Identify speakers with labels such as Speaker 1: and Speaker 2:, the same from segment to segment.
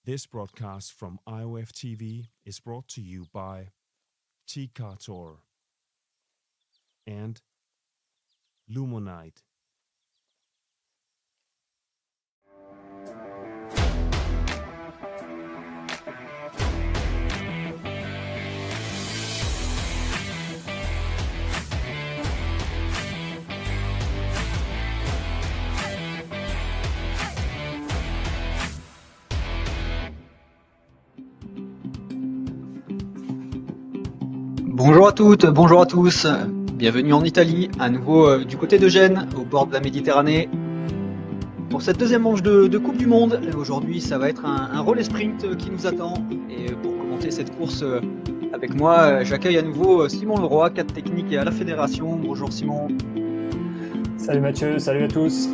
Speaker 1: This broadcast from IOF TV is brought to you by T-Cartor and Lumonite.
Speaker 2: Bonjour à toutes, bonjour à tous, bienvenue en Italie, à nouveau du côté de Gênes, au bord de la Méditerranée, pour cette deuxième manche de Coupe du Monde. Aujourd'hui ça va être un relais sprint qui nous attend, et pour commenter cette course avec moi, j'accueille à nouveau Simon Leroy, cadre technique et à la fédération. Bonjour Simon.
Speaker 3: Salut Mathieu, salut à tous.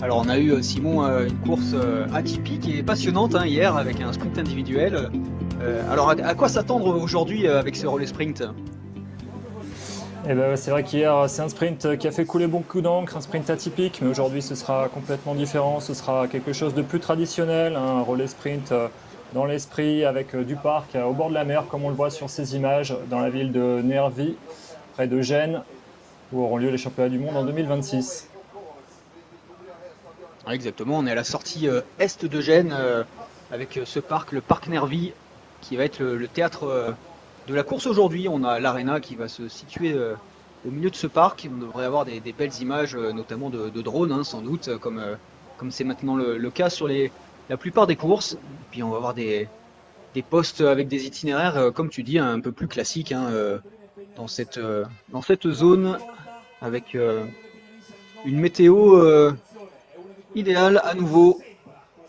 Speaker 2: Alors on a eu Simon une course atypique et passionnante hier avec un sprint individuel. Alors à quoi s'attendre aujourd'hui avec ce relais sprint ?
Speaker 3: Eh ben, c'est vrai qu'hier c'est un sprint qui a fait couler beaucoup d'encre, un sprint atypique, mais aujourd'hui ce sera complètement différent, ce sera quelque chose de plus traditionnel, un relais sprint dans l'esprit avec du parc au bord de la mer comme on le voit sur ces images dans la ville de Nervi, près de Gênes, où auront lieu les championnats du monde en 2026.
Speaker 2: Exactement, on est à la sortie est de Gênes avec ce parc, le parc Nervi, qui va être le théâtre de la course aujourd'hui. On a l'Arena qui va se situer au milieu de ce parc. On devrait avoir des belles images, notamment de drones, sans doute, comme c'est maintenant le cas sur la plupart des courses. Et puis on va avoir des postes avec des itinéraires, comme tu dis, un peu plus classiques dans cette zone, avec une météo idéale à nouveau,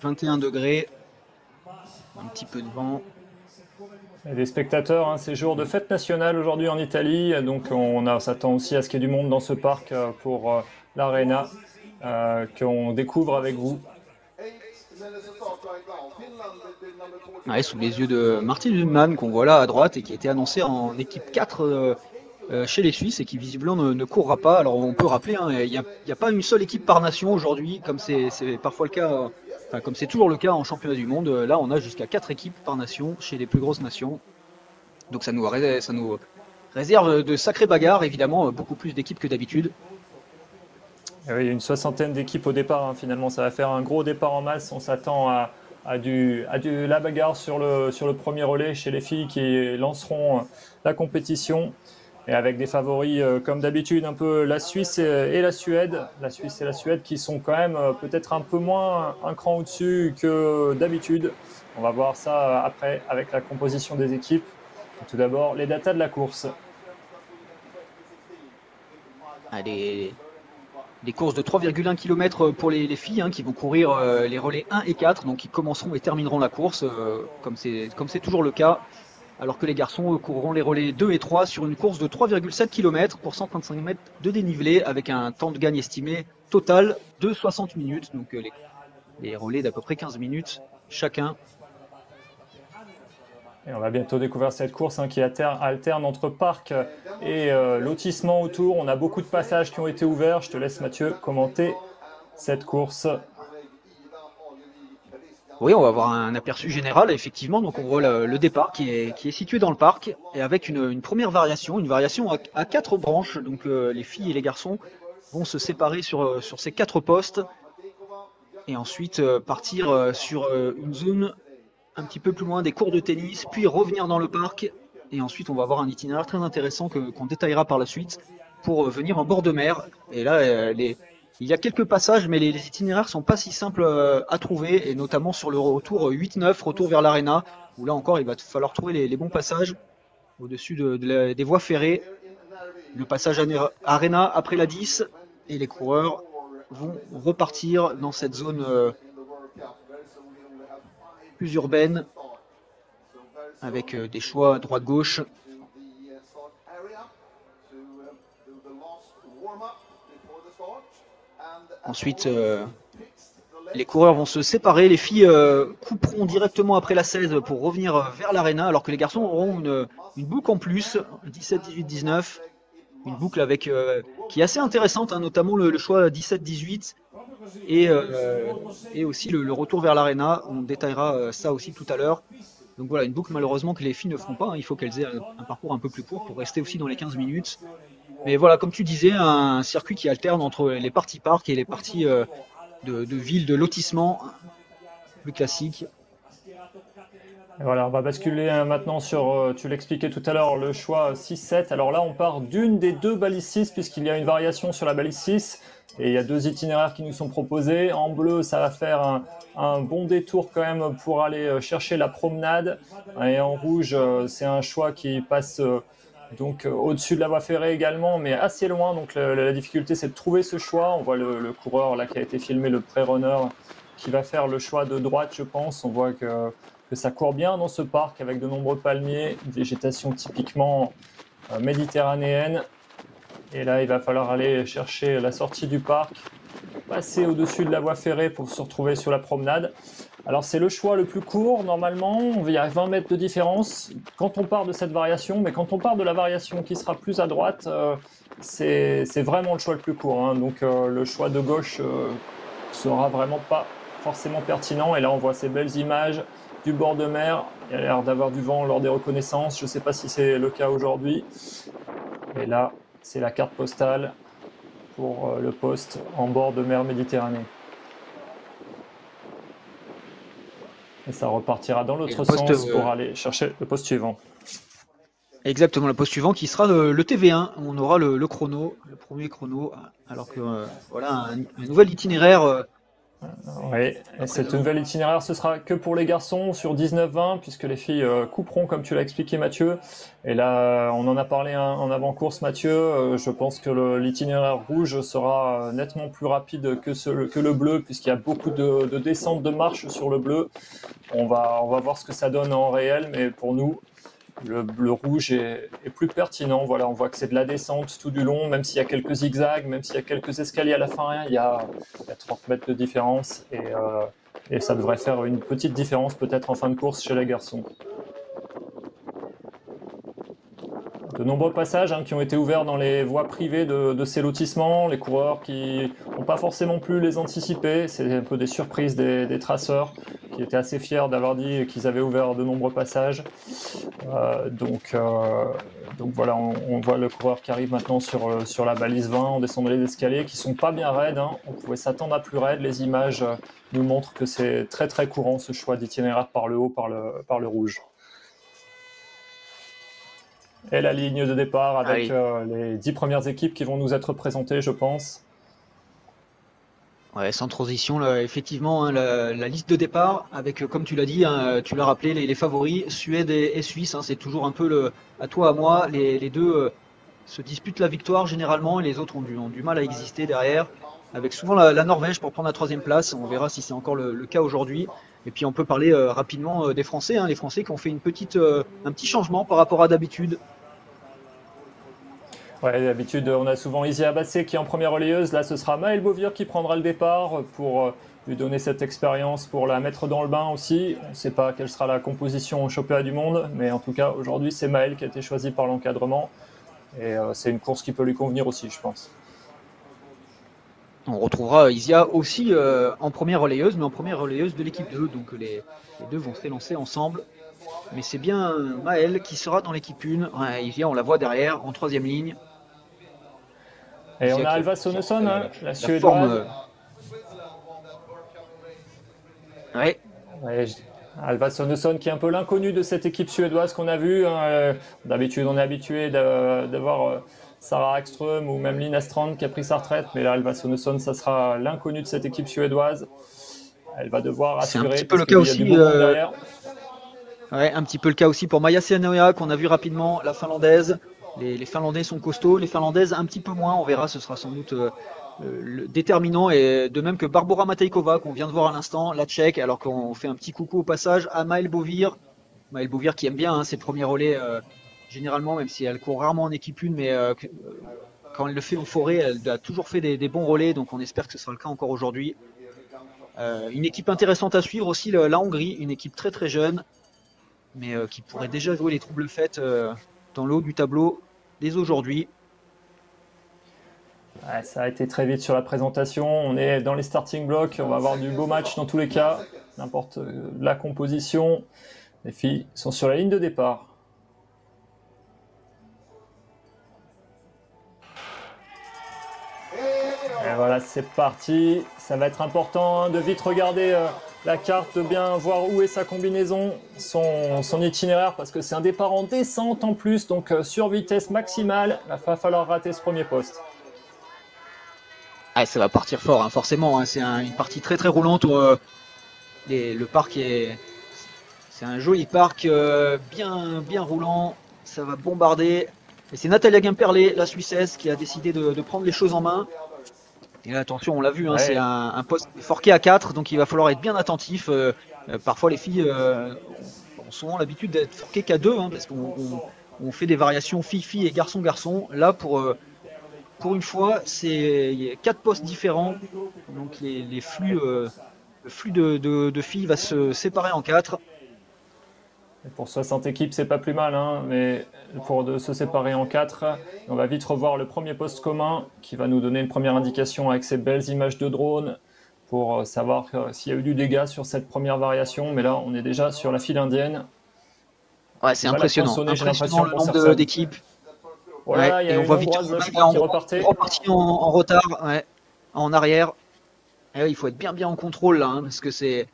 Speaker 2: 21 degrés, un petit peu de vent.
Speaker 3: Et des spectateurs, c'est jour de fête nationale aujourd'hui en Italie, donc on s'attend aussi à ce qu'il y ait du monde dans ce parc pour l'Arena qu'on découvre avec vous.
Speaker 2: Ouais, sous les yeux de Martin Lundman qu'on voit là à droite et qui a été annoncé en équipe 4 chez les Suisses et qui visiblement ne courra pas. Alors on peut rappeler, il n'y a pas une seule équipe par nation aujourd'hui, comme c'est parfois le cas. Comme c'est toujours le cas en championnat du monde, là on a jusqu'à 4 équipes par nation chez les plus grosses nations. Donc ça nous réserve de sacrées bagarres, évidemment, beaucoup plus d'équipes que d'habitude.
Speaker 3: Oui, il y a une soixantaine d'équipes au départ, finalement ça va faire un gros départ en masse. On s'attend à la bagarre sur le premier relais chez les filles qui lanceront la compétition. Et avec des favoris comme d'habitude, un peu la Suisse et la Suède. La Suisse et la Suède qui sont quand même peut-être un peu moins un cran au-dessus que d'habitude. On va voir ça après avec la composition des équipes. Et tout d'abord, les datas de la course.
Speaker 2: Des courses de 3,1 km pour les filles qui vont courir les relais 1 et 4, donc ils commenceront et termineront la course, comme c'est toujours le cas. Alors que les garçons courront les relais 2 et 3 sur une course de 3,7 km pour 135 mètres de dénivelé avec un temps de gagne estimé total de 60 minutes. Donc les relais d'à peu près 15 minutes chacun.
Speaker 3: Et on va bientôt découvrir cette course qui alterne entre parc et lotissement autour. On a beaucoup de passages qui ont été ouverts. Je te laisse Mathieu commenter cette course.
Speaker 2: Oui, on va avoir un aperçu général, effectivement. Donc on voit le départ qui est situé dans le parc et avec une première variation, à 4 branches. Donc les filles et les garçons vont se séparer sur ces 4 postes et ensuite partir sur une zone un petit peu plus loin des cours de tennis, puis revenir dans le parc. Et ensuite on va avoir un itinéraire très intéressant qu'on détaillera par la suite pour venir en bord de mer. Et là, il y a quelques passages, mais les itinéraires sont pas si simples à trouver, et notamment sur le retour 8-9, retour vers l'Arena, où là encore il va falloir trouver les bons passages au-dessus des voies ferrées. Le passage Arena après la 10, et les coureurs vont repartir dans cette zone plus urbaine, avec des choix droite-gauche. Ensuite, les coureurs vont se séparer. Les filles couperont directement après la 16 pour revenir vers l'Arena, alors que les garçons auront une boucle en plus, 17, 18, 19. Une boucle qui est assez intéressante, notamment le choix 17, 18, et aussi le retour vers l'aréna. On détaillera ça aussi tout à l'heure. Donc voilà, une boucle malheureusement que les filles ne feront pas, hein. Il faut qu'elles aient un parcours un peu plus court pour rester aussi dans les 15 minutes. Mais voilà, comme tu disais, un circuit qui alterne entre les parties parc et les parties de ville, de lotissement plus classiques.
Speaker 3: Et voilà, on va basculer maintenant sur, tu l'expliquais tout à l'heure, le choix 6-7. Alors là, on part d'une des deux balises 6, puisqu'il y a une variation sur la balise 6. Et il y a deux itinéraires qui nous sont proposés. En bleu, ça va faire un bon détour quand même pour aller chercher la promenade. Et en rouge, c'est un choix qui passe donc au-dessus de la voie ferrée également, mais assez loin. Donc la difficulté, c'est de trouver ce choix. On voit le coureur là qui a été filmé, le pré-runner, qui va faire le choix de droite, je pense. On voit que ça court bien dans ce parc avec de nombreux palmiers, une végétation typiquement méditerranéenne. Et là, il va falloir aller chercher la sortie du parc, passer au-dessus de la voie ferrée pour se retrouver sur la promenade. Alors, c'est le choix le plus court, normalement. Il y a 20 mètres de différence quand on part de cette variation. Mais quand on part de la variation qui sera plus à droite, c'est vraiment le choix le plus court, hein. Donc, le choix de gauche sera vraiment pas forcément pertinent. Et là, on voit ces belles images du bord de mer. Il y a l'air d'avoir du vent lors des reconnaissances. Je ne sais pas si c'est le cas aujourd'hui. Et là, c'est la carte postale pour le poste en bord de mer Méditerranée. Et ça repartira dans l'autre sens pour aller chercher le poste suivant.
Speaker 2: Exactement, le poste suivant qui sera le TV1. On aura le chrono, le premier chrono. Alors que voilà, un nouvel itinéraire.
Speaker 3: Oui, et cette nouvelle itinéraire, ce sera que pour les garçons sur 19-20, puisque les filles couperont, comme tu l'as expliqué, Mathieu. Et là, on en a parlé en avant-course, Mathieu. Je pense que l'itinéraire rouge sera nettement plus rapide que le bleu, puisqu'il y a beaucoup de descentes de marche sur le bleu. On va voir ce que ça donne en réel, mais pour nous, le rouge est plus pertinent. Voilà, on voit que c'est de la descente tout du long, même s'il y a quelques zigzags, même s'il y a quelques escaliers à la fin, il y a 30 mètres de différence et ça devrait faire une petite différence peut-être en fin de course chez les garçons. De nombreux passages qui ont été ouverts dans les voies privées de ces lotissements, les coureurs qui n'ont pas forcément pu les anticiper, c'est un peu des surprises des traceurs qui étaient assez fiers d'avoir dit qu'ils avaient ouvert de nombreux passages. Donc voilà, on voit le coureur qui arrive maintenant sur la balise 20 en descendant les escaliers qui sont pas bien raides, hein. On pouvait s'attendre à plus raide. Les images nous montrent que c'est très très courant ce choix d'itinéraire par le haut, par le rouge. Et la ligne de départ avec les 10 premières équipes qui vont nous être présentées, je pense.
Speaker 2: Ouais, sans transition, là, effectivement, hein, la liste de départ avec, comme tu l'as dit, hein, tu l'as rappelé, les favoris, Suède et Suisse, hein, c'est toujours un peu à toi, à moi, les deux se disputent la victoire généralement et les autres ont du mal à exister derrière, avec souvent la Norvège pour prendre la 3e place. On verra si c'est encore le cas aujourd'hui. Et puis on peut parler rapidement des Français, hein, les Français qui ont fait un petit changement par rapport à d'habitude.
Speaker 3: Ouais, d'habitude, on a souvent Isia Abassé qui est en première relayeuse. Là, ce sera Maëlle Beauvire qui prendra le départ pour lui donner cette expérience, pour la mettre dans le bain aussi. On ne sait pas quelle sera la composition au championnat du monde, mais en tout cas, aujourd'hui, c'est Maëlle qui a été choisie par l'encadrement. Et c'est une course qui peut lui convenir aussi, je pense.
Speaker 2: On retrouvera Isia aussi en première relayeuse, mais en première relayeuse de l'équipe 2. Donc les deux vont s'élancer ensemble. Mais c'est bien Maëlle qui sera dans l'équipe 1. Ouais, Isia, on la voit derrière, en 3e ligne.
Speaker 3: Et on a Alva Sonesson, la Suédoise.
Speaker 2: Ouais.
Speaker 3: Alva Sonesson qui est un peu l'inconnu de cette équipe suédoise qu'on a vue. D'habitude, on est habitué d'avoir Sarah Ekström ou même Lina Strand qui a pris sa retraite. Mais là, Alva Sonesson, ça sera l'inconnu de cette équipe suédoise. Elle va devoir assurer.
Speaker 2: C'est un petit peu le cas aussi. Ouais, un petit peu le cas aussi pour Maja Senoja qu'on a vu rapidement, la Finlandaise. Les Finlandais sont costauds, les Finlandaises un petit peu moins. On verra, ce sera sans doute le déterminant. Et de même que Barbora Matejkova qu'on vient de voir à l'instant, la Tchèque, alors qu'on fait un petit coucou au passage à Maëlle Beauvire. Maëlle Beauvire qui aime bien ses premiers relais généralement, même si elle court rarement en équipe 1, mais quand elle le fait en forêt, elle a toujours fait des bons relais. Donc on espère que ce sera le cas encore aujourd'hui. Une équipe intéressante à suivre aussi, la Hongrie, une équipe très très jeune, mais qui pourrait déjà jouer les troubles faites dans le haut du tableau dès aujourd'hui.
Speaker 3: Ouais, ça a été très vite sur la présentation. On est dans les starting blocks. On va avoir du beau match dans tous les cas. N'importe la composition. Les filles sont sur la ligne de départ. Et voilà, c'est parti. Ça va être important de vite regarder la carte, de bien voir où est sa combinaison, son itinéraire, parce que c'est un départ en descente en plus, donc sur vitesse maximale. Il va falloir rater ce premier poste.
Speaker 2: Ah, ça va partir fort, hein, forcément. Hein, c'est une partie très très roulante. Le parc c'est un joli parc bien roulant. Ça va bombarder. Et c'est Natalia Gimperlé, la Suissesse, qui a décidé de prendre les choses en main. Et là, attention, on l'a vu, hein, c'est un poste forqué à 4, donc il va falloir être bien attentif. Parfois, les filles ont souvent l'habitude d'être forquées qu'à 2, hein, parce qu'on fait des variations filles-filles et garçon-garçon. Là, pour une fois, il y a 4 postes différents, donc les flux, le flux de filles va se séparer en 4.
Speaker 3: Et pour 60 équipes, c'est pas plus mal, hein, mais pour se séparer en 4, on va vite revoir le premier poste commun qui va nous donner une première indication avec ces belles images de drone pour savoir s'il y a eu du dégât sur cette première variation. Mais là, on est déjà sur la file indienne.
Speaker 2: Ouais, c'est impressionnant. Impressionnant le nombre d'équipes.
Speaker 3: Voilà,
Speaker 2: ouais,
Speaker 3: il y a une Hongroise qui repartait.
Speaker 2: Reparti en retard, ouais, en arrière. Et il faut être bien en contrôle là, hein, parce que c'est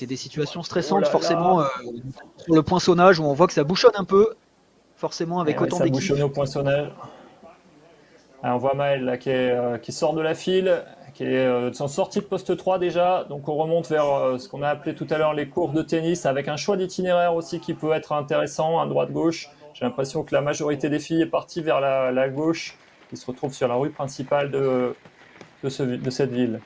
Speaker 2: des situations stressantes forcément sur le poinçonnage où on voit que ça bouchonne un peu, forcément avec autant d'équipes.
Speaker 3: Ça bouchonne au poinçonnage. Alors, on voit Maëlle là, qui sort de la file, qui est son sortie de poste 3 déjà. Donc on remonte vers ce qu'on a appelé tout à l'heure les courses de tennis, avec un choix d'itinéraire aussi qui peut être intéressant, à droite-gauche. J'ai l'impression que la majorité des filles est partie vers la gauche, qui se retrouve sur la rue principale de cette ville.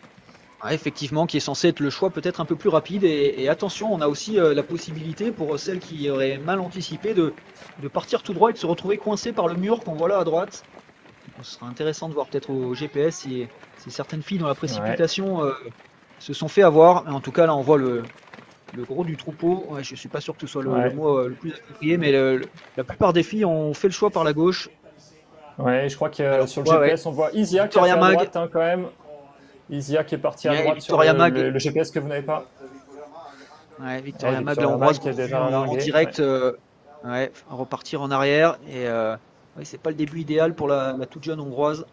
Speaker 2: Ouais, effectivement, qui est censé être le choix peut-être un peu plus rapide. Et attention, on a aussi la possibilité pour celles qui auraient mal anticipé de partir tout droit et de se retrouver coincées par le mur qu'on voit là à droite. Donc, ce sera intéressant de voir peut-être au GPS si certaines filles dans la précipitation se sont fait avoir. En tout cas, là, on voit le gros du troupeau. Ouais, je suis pas sûr que ce soit le mot le plus approprié, mais la plupart des filles ont fait le choix par la gauche.
Speaker 3: Ouais, je crois que sur le GPS, on voit Isia qui est à droite quand même. Isia qui est partie à droite sur le GPS que vous n'avez pas.
Speaker 2: Ouais, Victoria Mag, la Hongroise, qui est déjà en direct, repartir en arrière. Et c'est pas le début idéal pour la toute jeune Hongroise.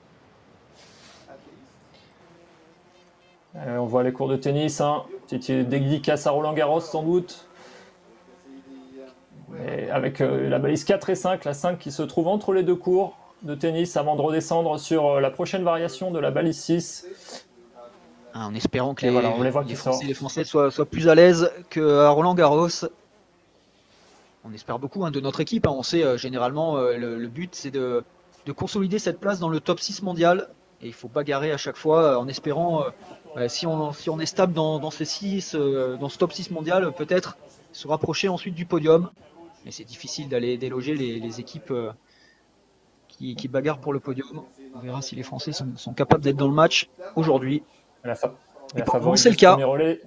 Speaker 3: On voit les cours de tennis, hein. Petite dédicace à Roland Garros sans doute. Et avec la balise 4 et 5, la 5 qui se trouve entre les deux cours de tennis avant de redescendre sur la prochaine variation de la balise 6.
Speaker 2: En espérant que les Français soient plus à l'aise qu'à Roland Garros. On espère beaucoup de notre équipe. On sait généralement le but c'est de consolider cette place dans le top 6 mondial. Et il faut bagarrer à chaque fois en espérant, si on est stable dans ces 6, dans ce top 6 mondial, peut-être se rapprocher ensuite du podium. Mais c'est difficile d'aller déloger les équipes qui bagarrent pour le podium. On verra si les Français sont capables d'être dans le match aujourd'hui.
Speaker 3: La favorite de ce premier relais,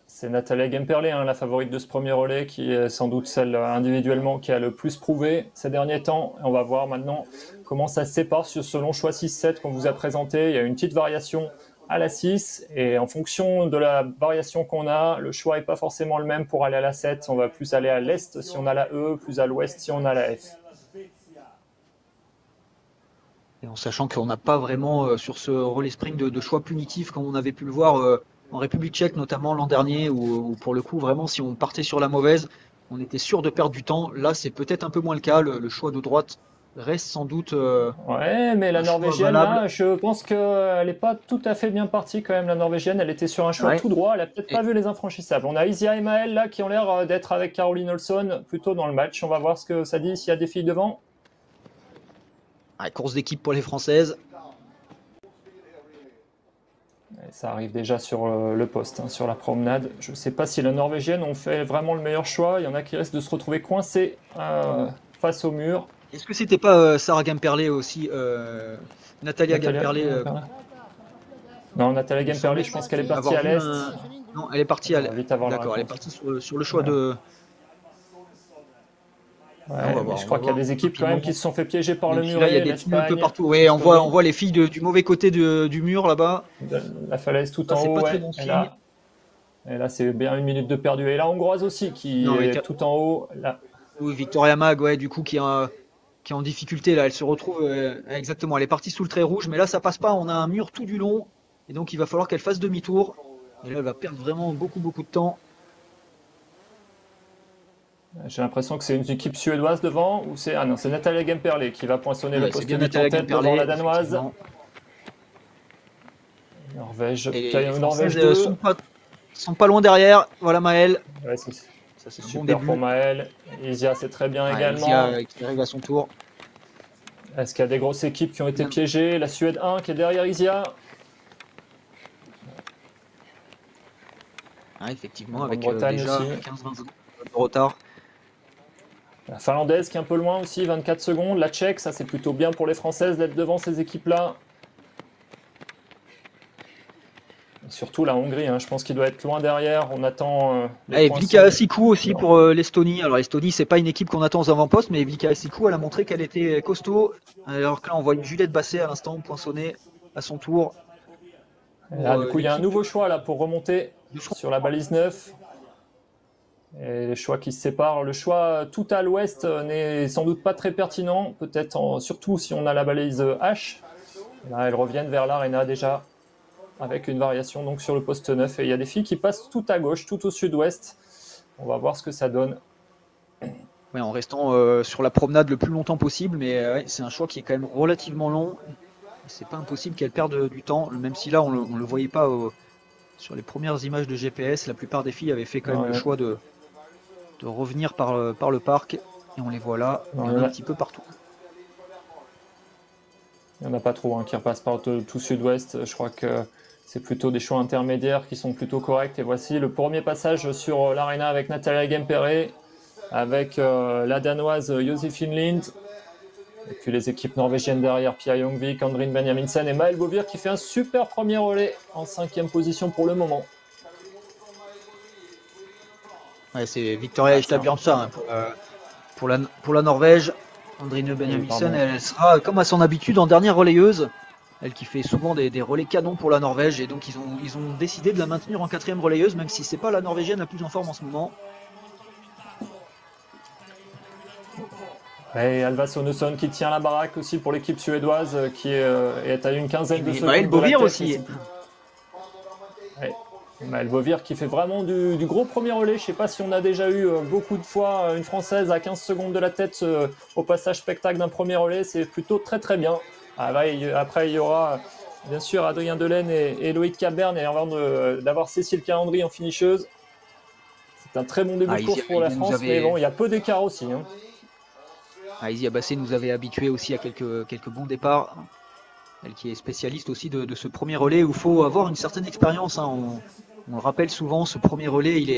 Speaker 3: c'est Natalia Gimperlé, la favorite de ce premier relais, qui est sans doute celle individuellement qui a le plus prouvé ces derniers temps. Et on va voir maintenant comment ça se sépare sur ce long choix 6-7 qu'on vous a présenté. Il y a une petite variation à la 6, et en fonction de la variation qu'on a, le choix n'est pas forcément le même pour aller à la 7. On va plus aller à l'est si on a la E, plus à l'ouest si on a la F.
Speaker 2: Et en sachant qu'on n'a pas vraiment sur ce relais sprint de choix punitifs comme on avait pu le voir en République tchèque notamment l'an dernier où pour le coup vraiment si on partait sur la mauvaise on était sûr de perdre du temps. Là c'est peut-être un peu moins le cas, le choix de droite reste sans doute
Speaker 3: ouais, mais la Norvégienne là, je pense qu'elle n'est pas tout à fait bien partie quand même. La Norvégienne, elle était sur un choix tout droit, elle a peut-être pas vu les infranchissables. On a Isia et Maëlle là qui ont l'air d'être avec Caroline Olsson plutôt dans le match. On va voir ce que ça dit s'il y a des filles devant.
Speaker 2: Course d'équipe pour les Françaises.
Speaker 3: Et ça arrive déjà sur le poste, sur la promenade. Je ne sais pas si les Norvégiennes ont fait vraiment le meilleur choix. Il y en a qui risquent de se retrouver coincés face au mur.
Speaker 2: Est-ce que c'était pas Sarah Gimperlé aussi Natalia Gimperlé
Speaker 3: Non, Natalia Gimperlé, je pense qu'elle est partie à l'est.
Speaker 2: Non, elle est partie à l'est. D'accord, elle est partie sur le choix de...
Speaker 3: Ouais,
Speaker 2: on va
Speaker 3: mais
Speaker 2: voir,
Speaker 3: je
Speaker 2: on
Speaker 3: crois
Speaker 2: va
Speaker 3: qu'il y a
Speaker 2: voir
Speaker 3: des équipes quand même qui se sont fait piéger par le
Speaker 2: Même si là, il y a
Speaker 3: muret,
Speaker 2: des filles un peu
Speaker 3: l'Espagne,
Speaker 2: partout. Oui, on
Speaker 3: l'Estonie,
Speaker 2: voit les filles du mauvais côté du mur là-bas.
Speaker 3: la falaise tout
Speaker 2: Ça,
Speaker 3: en
Speaker 2: c'est
Speaker 3: haut,
Speaker 2: pas très
Speaker 3: ouais.
Speaker 2: bon
Speaker 3: Et
Speaker 2: signe.
Speaker 3: là, c'est bien une minute de perdu. Et la hongroise aussi qui
Speaker 2: Non, mais
Speaker 3: est tout en haut. Là,
Speaker 2: oui, Victoria Mag, ouais, du coup, qui est en difficulté là. Elle se retrouve exactement. Elle est partie sous le trait rouge, mais là, ça passe pas. On a un mur tout du long, et donc il va falloir qu'elle fasse demi-tour. Et là, elle va perdre vraiment beaucoup, beaucoup de temps.
Speaker 3: j'ai l'impression que c'est une équipe suédoise devant, ou c'est non, c'est Natalia Gemperle qui va poinçonner le
Speaker 2: Ouais, c'est
Speaker 3: poste
Speaker 2: bien
Speaker 3: 8 en
Speaker 2: Natalia
Speaker 3: tête devant
Speaker 2: Gemperle,
Speaker 3: la danoise.
Speaker 2: effectivement.
Speaker 3: Norvège,
Speaker 2: Et les
Speaker 3: Norvège
Speaker 2: Françaises
Speaker 3: 2.
Speaker 2: sont pas loin derrière. Voilà Maëlle.
Speaker 3: Ouais,
Speaker 2: Ça, c'est un bon
Speaker 3: super pour
Speaker 2: début.
Speaker 3: Maël. Isia, c'est très bien
Speaker 2: Ouais,
Speaker 3: également.
Speaker 2: Isia qui arrive à son tour.
Speaker 3: Est-ce qu'il y a des grosses équipes qui ont été
Speaker 2: Bien.
Speaker 3: piégées? La Suède 1 qui est derrière Isia.
Speaker 2: Ouais, effectivement,
Speaker 3: La
Speaker 2: avec
Speaker 3: Grande-Bretagne
Speaker 2: déjà
Speaker 3: aussi.
Speaker 2: 15-20 secondes de retard.
Speaker 3: La Finlandaise qui est un peu loin aussi, 24 secondes. La Tchèque, ça c'est plutôt bien pour les Françaises d'être devant ces équipes-là. Et surtout la Hongrie, hein, je pense qu'il doit être loin derrière. On attend les
Speaker 2: Et
Speaker 3: poinçons.
Speaker 2: Vika Sikou aussi
Speaker 3: Non.
Speaker 2: pour l'Estonie. Alors l'Estonie, c'est pas une équipe qu'on attend aux avant-postes, mais Vika Sikou, elle a montré qu'elle était costaud. Alors que là, on voit une Juliette Basset à l'instant poinçonnée à son tour.
Speaker 3: Et là, du coup, il y a un
Speaker 2: l'équipe
Speaker 3: nouveau choix là pour remonter
Speaker 2: de France.
Speaker 3: sur la balise 9. Et les choix qui se séparent. Le choix tout à l'ouest n'est sans doute pas très pertinent, peut-être surtout si on a la balise H. Et là, elles reviennent vers l'Arena déjà, avec une variation donc sur le poste 9. Et il y a des filles qui passent tout à gauche, tout au sud-ouest. On va voir ce que ça donne.
Speaker 2: Ouais, en restant sur la promenade le plus longtemps possible, mais ouais, c'est un choix qui est quand même relativement long. C'est pas impossible qu'elle perde du temps, même si là, on le voyait pas sur les premières images de GPS. La plupart des filles avaient fait quand même le choix de revenir par le parc, et on les voit là, il y en a un petit peu partout.
Speaker 3: Il n'y en a pas trop qui repassent par tout sud-ouest. Je crois que c'est plutôt des choix intermédiaires qui sont plutôt corrects. Et voici le premier passage sur l'Arena avec Natalia Gemperle, avec la danoise Josephine Lind, et puis les équipes norvégiennes derrière, Pia Jongvik, Andrine Benjaminsen et Maëlle Bovir qui fait un super premier relais en 5e position pour le moment.
Speaker 2: Ouais, c'est Victoria Ejtabjørnstad pour la Norvège. Andrine Benjaminsen, elle sera comme à son habitude en dernière relayeuse. Elle qui fait souvent des relais canons pour la Norvège, et donc ils ont décidé de la maintenir en 4e relayeuse, même si c'est pas la Norvégienne la plus en forme en ce moment.
Speaker 3: Et Alva Sonesson qui tient la baraque aussi pour l'équipe suédoise qui est à une quinzaine de secondes.
Speaker 2: Maëlle Bovir aussi.
Speaker 3: Ouais. Maëlle Bovir qui fait vraiment du gros premier relais. Je ne sais pas si on a déjà eu beaucoup de fois une Française à 15 secondes de la tête au passage spectacle d'un premier relais. C'est plutôt très très bien. Après, il y aura bien sûr Adrien Delaine et Loïc Caberne, et avant d'avoir Cécile Calandry en finisheuse. C'est un très bon début de course pour la France, mais bon, il y a peu d'écart aussi.
Speaker 2: Isia Basset nous avait habitué aussi à quelques bons départs. Elle qui est spécialiste aussi de ce premier relais où il faut avoir une certaine expérience. On le rappelle souvent, ce premier relais, il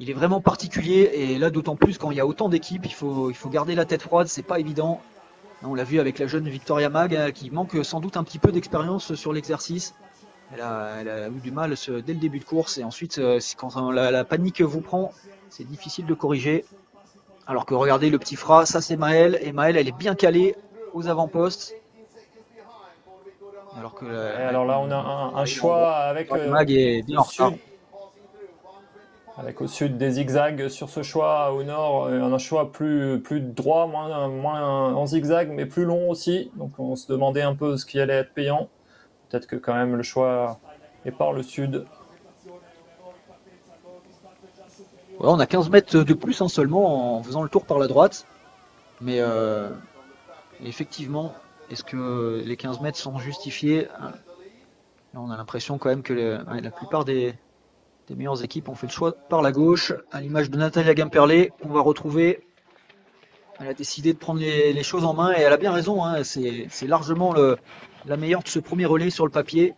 Speaker 2: est vraiment particulier. Et là, d'autant plus quand il y a autant d'équipes, il faut garder la tête froide, c'est pas évident. On l'a vu avec la jeune Victoria Mag, qui manque sans doute un petit peu d'expérience sur l'exercice. Elle a eu du mal dès le début de course, et ensuite, quand la panique vous prend, c'est difficile de corriger. Alors que regardez le petit Fra, ça c'est Maëlle, et Maëlle, elle est bien calée aux avant-postes.
Speaker 3: Alors là, on a un choix avec
Speaker 2: Mag est bien en retard.
Speaker 3: Avec au sud des zigzags sur ce choix, au nord un choix plus droit, moins en zigzag, mais plus long aussi. Donc on se demandait un peu ce qui allait être payant. Peut-être que quand même le choix est par le sud.
Speaker 2: Ouais, on a 15 mètres de plus seulement en faisant le tour par la droite. Mais effectivement, est-ce que les 15 mètres sont justifiés? Là, on a l'impression quand même que la plupart des meilleures équipes ont fait le choix par la gauche, à l'image de Natalia Gemperle, qu'on va retrouver. Elle a décidé de prendre les choses en main, et elle a bien raison. C'est largement la meilleure de ce premier relais sur le papier.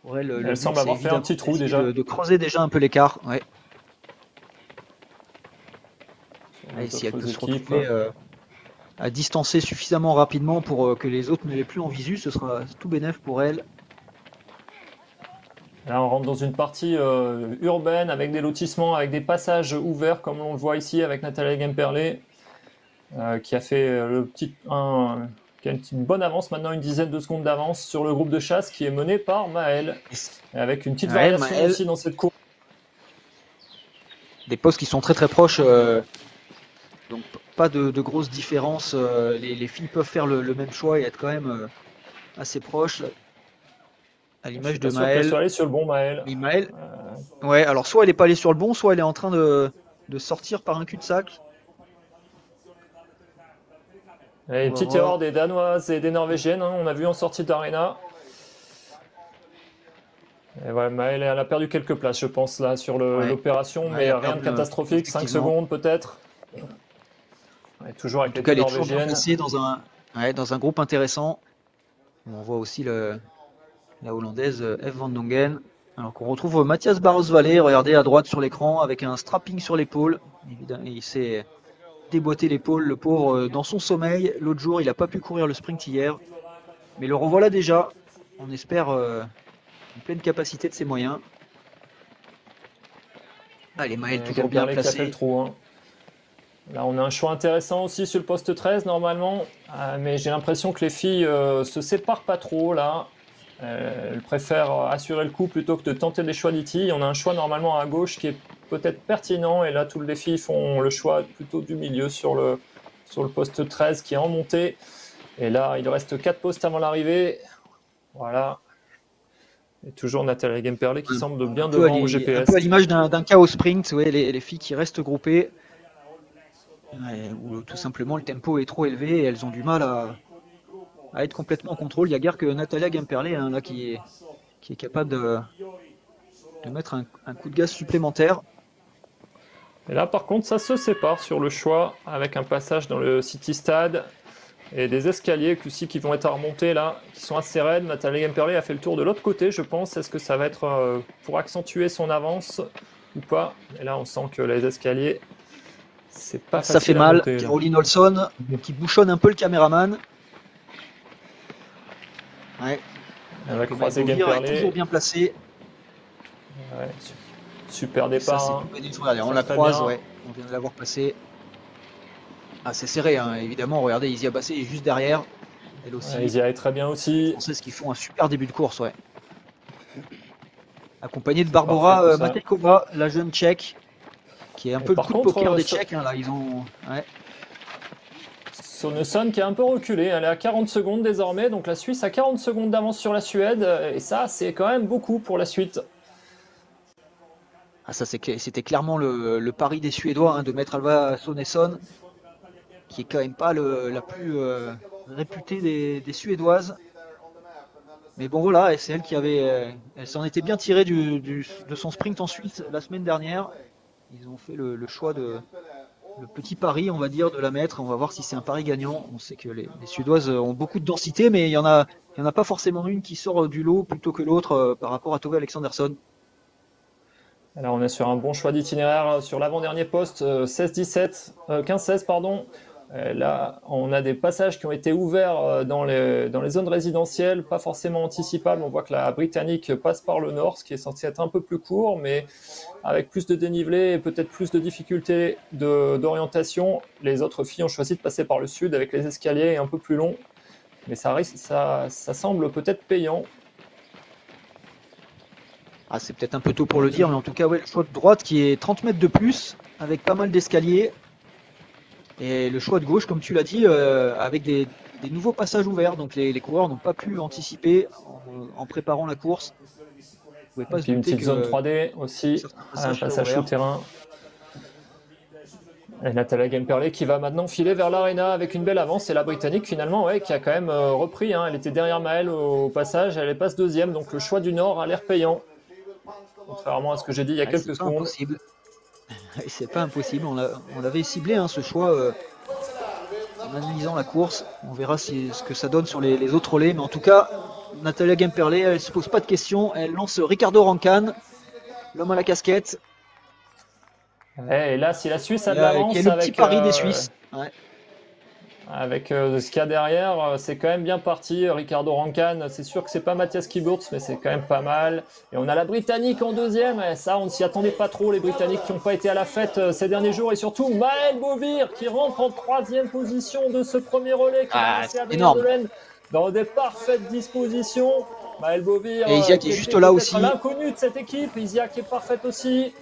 Speaker 2: Pour elle,
Speaker 3: elle semble avoir fait un petit trou déjà.
Speaker 2: De creuser déjà un peu l'écart. Ouais. Si elle peut se retrouver à distancer suffisamment rapidement pour que les autres ne l'aient plus en visu, ce sera tout bénef pour elle.
Speaker 3: Là, on rentre dans une partie urbaine avec des lotissements, avec des passages ouverts, comme on le voit ici avec Natalia Gemperle, qui a fait qui a une petite bonne avance, maintenant une dizaine de secondes d'avance sur le groupe de chasse qui est mené par Maël, avec une petite variation
Speaker 2: Maël,
Speaker 3: aussi dans cette course.
Speaker 2: des postes qui sont très très proches, donc pas de grosses différences. Les filles peuvent faire le même choix et être quand même assez proches. À l'image de Maël.
Speaker 3: Soit allée sur le bon Maël.
Speaker 2: Oui, Maël. Ouais, alors soit elle est pas allée sur le bon, soit elle est en train de sortir par un cul-de-sac.
Speaker 3: Une petite erreur des Danoises et des Norvégiennes, hein, on a vu en sortie d'Arena. Et ouais, Maël, elle a perdu quelques places, je pense, là, sur l'opération, mais rien de catastrophique, 5 secondes peut-être. Toujours avec les deux Norvégiennes.
Speaker 2: Elle est toujours placée dans un groupe intéressant. On voit aussi la Hollandaise Eve van Dongen. Alors qu'on retrouve Mathias Barros-Vallée, regardez à droite sur l'écran, avec un strapping sur l'épaule. Il s'est déboîté l'épaule, le pauvre, dans son sommeil. L'autre jour, il n'a pas pu courir le sprint hier. Mais le revoilà déjà. On espère une pleine capacité de ses moyens. Allez, Maël, toujours bien placé.
Speaker 3: Qui a fait le trou, hein. Là, on a un choix intéressant aussi sur le poste 13, normalement. Mais j'ai l'impression que les filles se séparent pas trop, là. Elles préfèrent assurer le coup plutôt que de tenter des choix d'IT. On a un choix normalement à gauche qui est peut-être pertinent. Et là, toutes les filles font le choix plutôt du milieu sur le poste 13 qui est en montée. Et là, il reste 4 postes avant l'arrivée. Voilà. Et toujours Natalia Gemperle qui semble bien devant au GPS.
Speaker 2: Un peu à l'image d'un chaos sprint, ouais, les filles qui restent groupées. Où tout simplement le tempo est trop élevé et elles ont du mal à être complètement en contrôle. Il n'y a guère que Natalia Gemperle là, qui est capable de mettre un coup de gaz supplémentaire.
Speaker 3: Et là par contre ça se sépare sur le choix avec un passage dans le City Stade et des escaliers aussi qui vont être à remonter là, qui sont assez raides. Natalia Gemperle a fait le tour de l'autre côté je pense. Est-ce que ça va être pour accentuer son avance ou pas? Et là on sent que les escaliers, c'est pas facile.
Speaker 2: Ça fait mal. Caroline Olson qui bouchonne un peu le caméraman. Ouais.
Speaker 3: Elle va croiser Gemperle.
Speaker 2: Toujours bien placé.
Speaker 3: Ouais. Super départ.
Speaker 2: Ça, hein. On la croise, ouais. On vient de la voir passer. Ah, c'est serré, hein. Évidemment. Regardez, Isia Bassé est juste derrière. Elle aussi.
Speaker 3: Isia est très bien aussi.
Speaker 2: Les Françaises qui font un super début de course, ouais. Accompagnée de Barbora Matejkova, la jeune Tchèque, qui est un peu le coup de poker des Tchèques. Hein, là, ils ont. Ouais.
Speaker 3: Sonesson qui est un peu reculé, elle est à 40 secondes désormais, donc la Suisse a 40 secondes d'avance sur la Suède, et ça c'est quand même beaucoup pour la suite.
Speaker 2: Ah, ça c'était clairement le pari des Suédois, hein, de mettre Alva Sonesson, qui est quand même pas la plus réputée des Suédoises. Mais bon voilà, c'est elle qui elle s'en était bien tirée de son sprint en Suisse la semaine dernière. Ils ont fait le choix le petit pari, on va dire, de la mettre. On va voir si c'est un pari gagnant. On sait que les Suédoises ont beaucoup de densité, mais il y en a pas forcément une qui sort du lot plutôt que l'autre par rapport à Tove Alexandersson.
Speaker 3: Alors on est sur un bon choix d'itinéraire sur l'avant-dernier poste, 15-16 pardon. Là, on a des passages qui ont été ouverts dans les zones résidentielles, pas forcément anticipables. On voit que la Britannique passe par le nord, ce qui est censé être un peu plus court, mais avec plus de dénivelé et peut-être plus de difficultés d'orientation. Les autres filles ont choisi de passer par le sud avec les escaliers un peu plus longs, mais ça semble peut-être payant.
Speaker 2: Ah, c'est peut-être un peu tôt pour le dire, mais en tout cas, ouais, le choix de droite qui est 30 mètres de plus, avec pas mal d'escaliers. Et le choix de gauche, comme tu l'as dit, avec des nouveaux passages ouverts. Donc les coureurs n'ont pas pu anticiper en préparant la course.
Speaker 3: Et puis une petite zone 3D aussi, un passage souterrain. Et Natalia Gemperle qui va maintenant filer vers l'Arena avec une belle avance. Et la Britannique finalement, ouais, qui a quand même repris. Hein. Elle était derrière Maël au passage, elle passe deuxième. Donc le choix du Nord a l'air payant. Contrairement à ce que j'ai dit il y a quelques secondes.
Speaker 2: Impossible. C'est pas impossible, on l'avait ciblé, hein, ce choix, en analysant la course. On verra ce que ça donne sur les autres relais, mais en tout cas, Natalia Gemperle, elle se pose pas de questions, elle lance Ricardo Rancan, l'homme à la casquette.
Speaker 3: Et là, si la Suisse a de l'avance,
Speaker 2: qui est le petit pari des Suisses. Ouais.
Speaker 3: Avec ce qu'il y a derrière, c'est quand même bien parti. Ricardo Rancan, c'est sûr que c'est pas Mathias Kiburtz, mais c'est quand même pas mal. Et on a la Britannique en deuxième. Et ça, on ne s'y attendait pas trop, les Britanniques qui n'ont pas été à la fête ces derniers jours. Et surtout, Maël Bovir qui rentre en 3e position de ce premier relais, qui va laisser Adrien Delaine dans des parfaites dispositions. Maël Bovir,
Speaker 2: et Isiak est juste là aussi.
Speaker 3: L'inconnu de cette équipe. Isiak est parfaite aussi.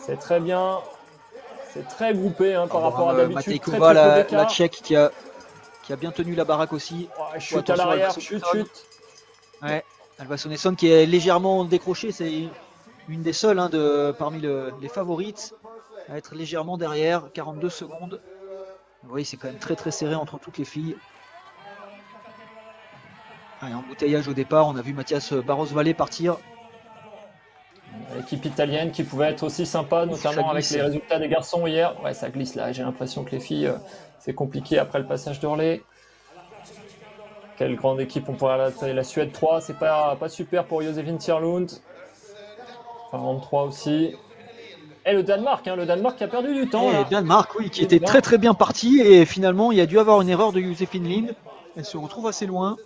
Speaker 3: C'est très bien. C'est très groupé par rapport à d'habitude.
Speaker 2: Matejkova, la Tchèque qui a bien tenu la baraque aussi.
Speaker 3: Chute à l'arrière, chute.
Speaker 2: Ouais, Alva Sonesson qui est légèrement décrochée, c'est une des seules parmi les favorites à être légèrement derrière, 42 secondes. Vous voyez, c'est quand même très très serré entre toutes les filles. Allez, embouteillage au départ, on a vu Mathias Barros-Vallée partir.
Speaker 3: L'équipe italienne qui pouvait être aussi sympa, notamment avec les résultats des garçons hier. Ouais, ça glisse là. J'ai l'impression que les filles, c'est compliqué après le passage de relais. Quelle grande équipe on pourrait la Suède 3. C'est pas super pour Josefine Tierlund. Finlande 3 aussi. Et le Danemark qui a perdu du temps.
Speaker 2: Le Danemark, oui, qui était très très bien parti. Et finalement, il y a dû avoir une erreur de Josefine Lind. Elle se retrouve assez loin.